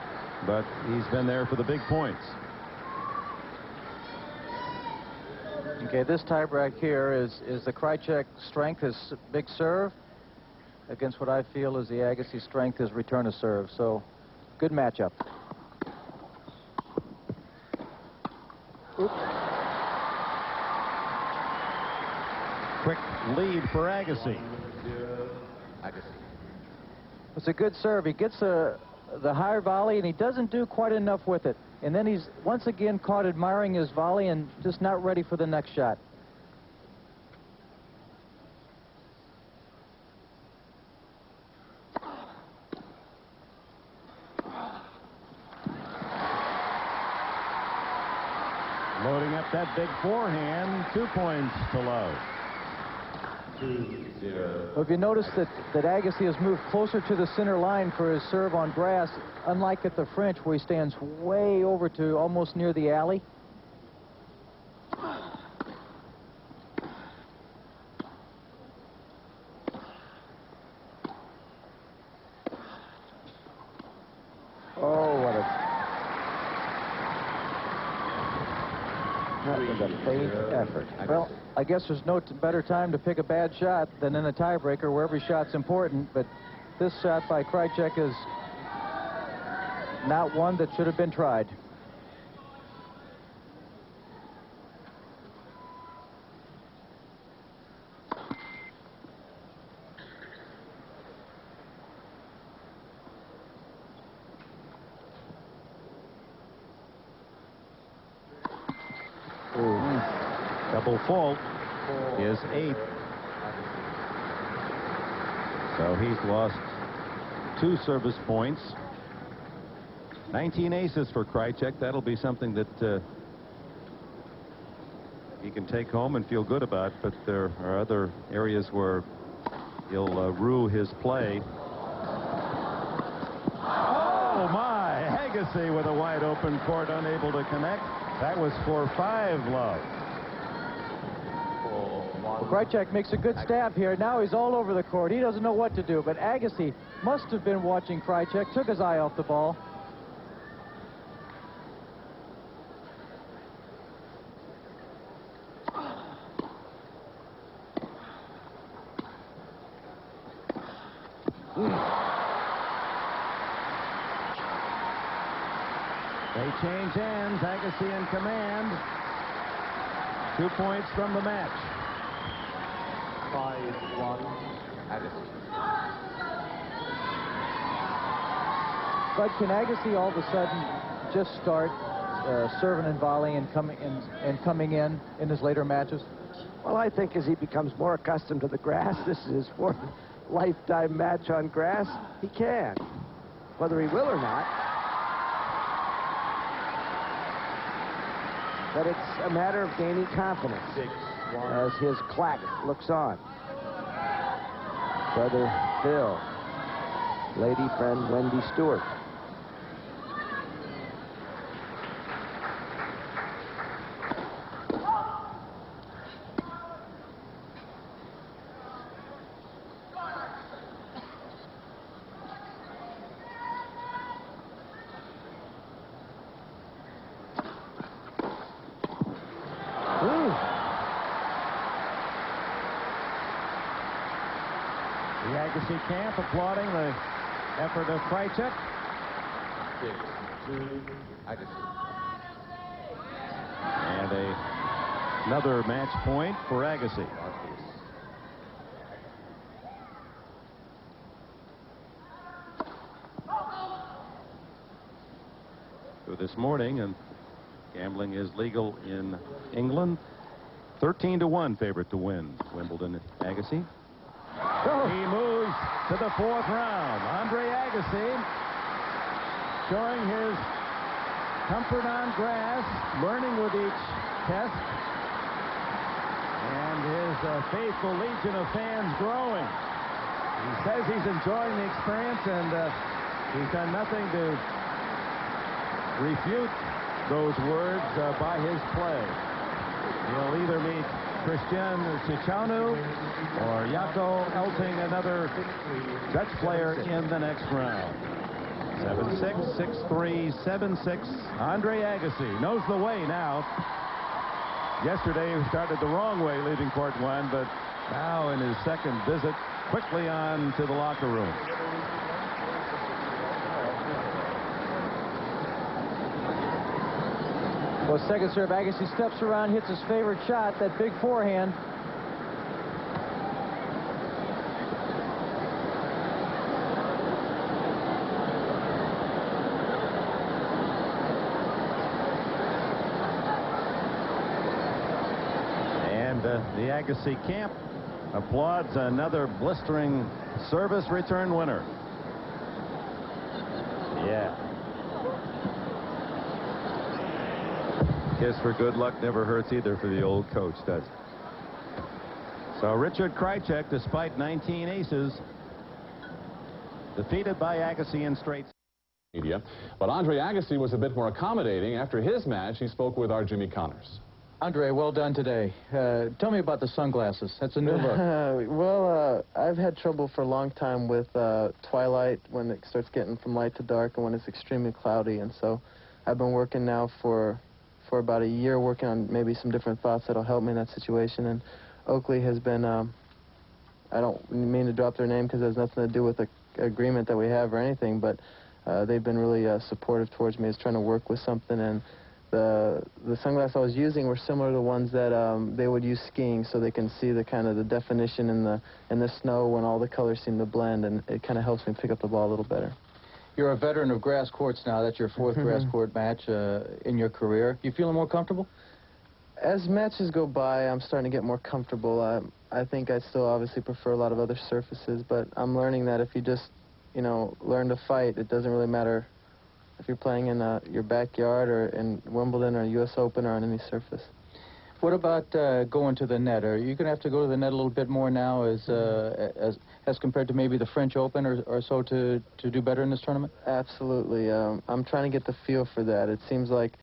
but he's been there for the big points. Okay, this tiebreak here is the Krajicek strength, his big serve, against what I feel is the Agassi strength, his return of serve. So, good matchup. Oops. Quick lead for Agassi. It's a good serve. He gets the higher volley, and he doesn't do quite enough with it. And then he's once again caught admiring his volley and just not ready for the next shot. Loading up that big forehand. 2 points to love. 2-0. Well, if you notice that Agassi has moved closer to the center line for his serve on grass, unlike at the French where he stands way over to almost near the alley. Oh, what that was a faint effort. Well, I guess there's no better time to pick a bad shot than in a tiebreaker where every shot's important, but this shot by Krajicek is not one that should have been tried. Double fault is 8. So he's lost 2 service points. 19 aces for Krajicek. That'll be something that he can take home and feel good about, but there are other areas where he'll rue his play. Oh my! Agassi with a wide open court, unable to connect. That was for 5 love. Well, Krajicek makes a good stab here. Now he's all over the court. He doesn't know what to do, but Agassi must have been watching Krajicek, took his eye off the ball. They change hands. Agassi in command. 2 points from the match. 5-1, Agassi. But can Agassi all of a sudden just start serving and volleying and coming in his later matches? Well, I think as he becomes more accustomed to the grass, this is his 4th lifetime match on grass, he can. Whether he will or not. But it's a matter of gaining confidence 6-1. as his clack looks on. Brother Bill, lady friend Wendy Stewart. Agassi camp applauding the effort of Krajicek. 6-2, Agassi. And another match point for Agassi. So this morning, and gambling is legal in England. 13-1 favorite to win Wimbledon. Agassi. He moves to the 4th round. Andre Agassi showing his comfort on grass, learning with each test, and his faithful legion of fans growing. He says he's enjoying the experience, and he's done nothing to refute those words by his play. He'll either meet Christian Cichanu or Jaco Elting, another Dutch player, in the next round. 7-6, 6-3, 7-6. Andre Agassi knows the way now. Yesterday he started the wrong way leaving court 1, but now in his second visit, quickly on to the locker room. Well, second serve, Agassi steps around, hits his favorite shot, that big forehand. And the Agassi camp applauds another blistering service return winner. Yeah. Kiss for good luck never hurts either for the old coach, does it? So Richard Krajicek, despite 19 aces, defeated by Agassi in straight. Media. But Andre Agassi was a bit more accommodating. After his match, he spoke with our Jimmy Connors. Andre, well done today. Tell me about the sunglasses. That's a new look. Well, I've had trouble for a long time with twilight, when it starts getting from light to dark, and when it's extremely cloudy. And so I've been working now for about a year, working on maybe some different thoughts that'll help me in that situation. And Oakley has been, I don't mean to drop their name because it has nothing to do with the agreement that we have or anything, but they've been really supportive towards me as trying to work with something. And the sunglasses I was using were similar to the ones that they would use skiing, so they can see the kind of the definition in the snow when all the colors seem to blend, and it kind of helps me pick up the ball a little better. You're a veteran of grass courts now. That's your 4th grass court match in your career. You feeling more comfortable? As matches go by, I'm starting to get more comfortable. I think I still obviously prefer a lot of other surfaces, but I'm learning that if you just, learn to fight, it doesn't really matter if you're playing in your backyard or in Wimbledon or US Open or on any surface. What about going to the net? Are you going to have to go to the net a little bit more now as compared to maybe the French Open or so to do better in this tournament? Absolutely. I'm trying to get the feel for that. It seems like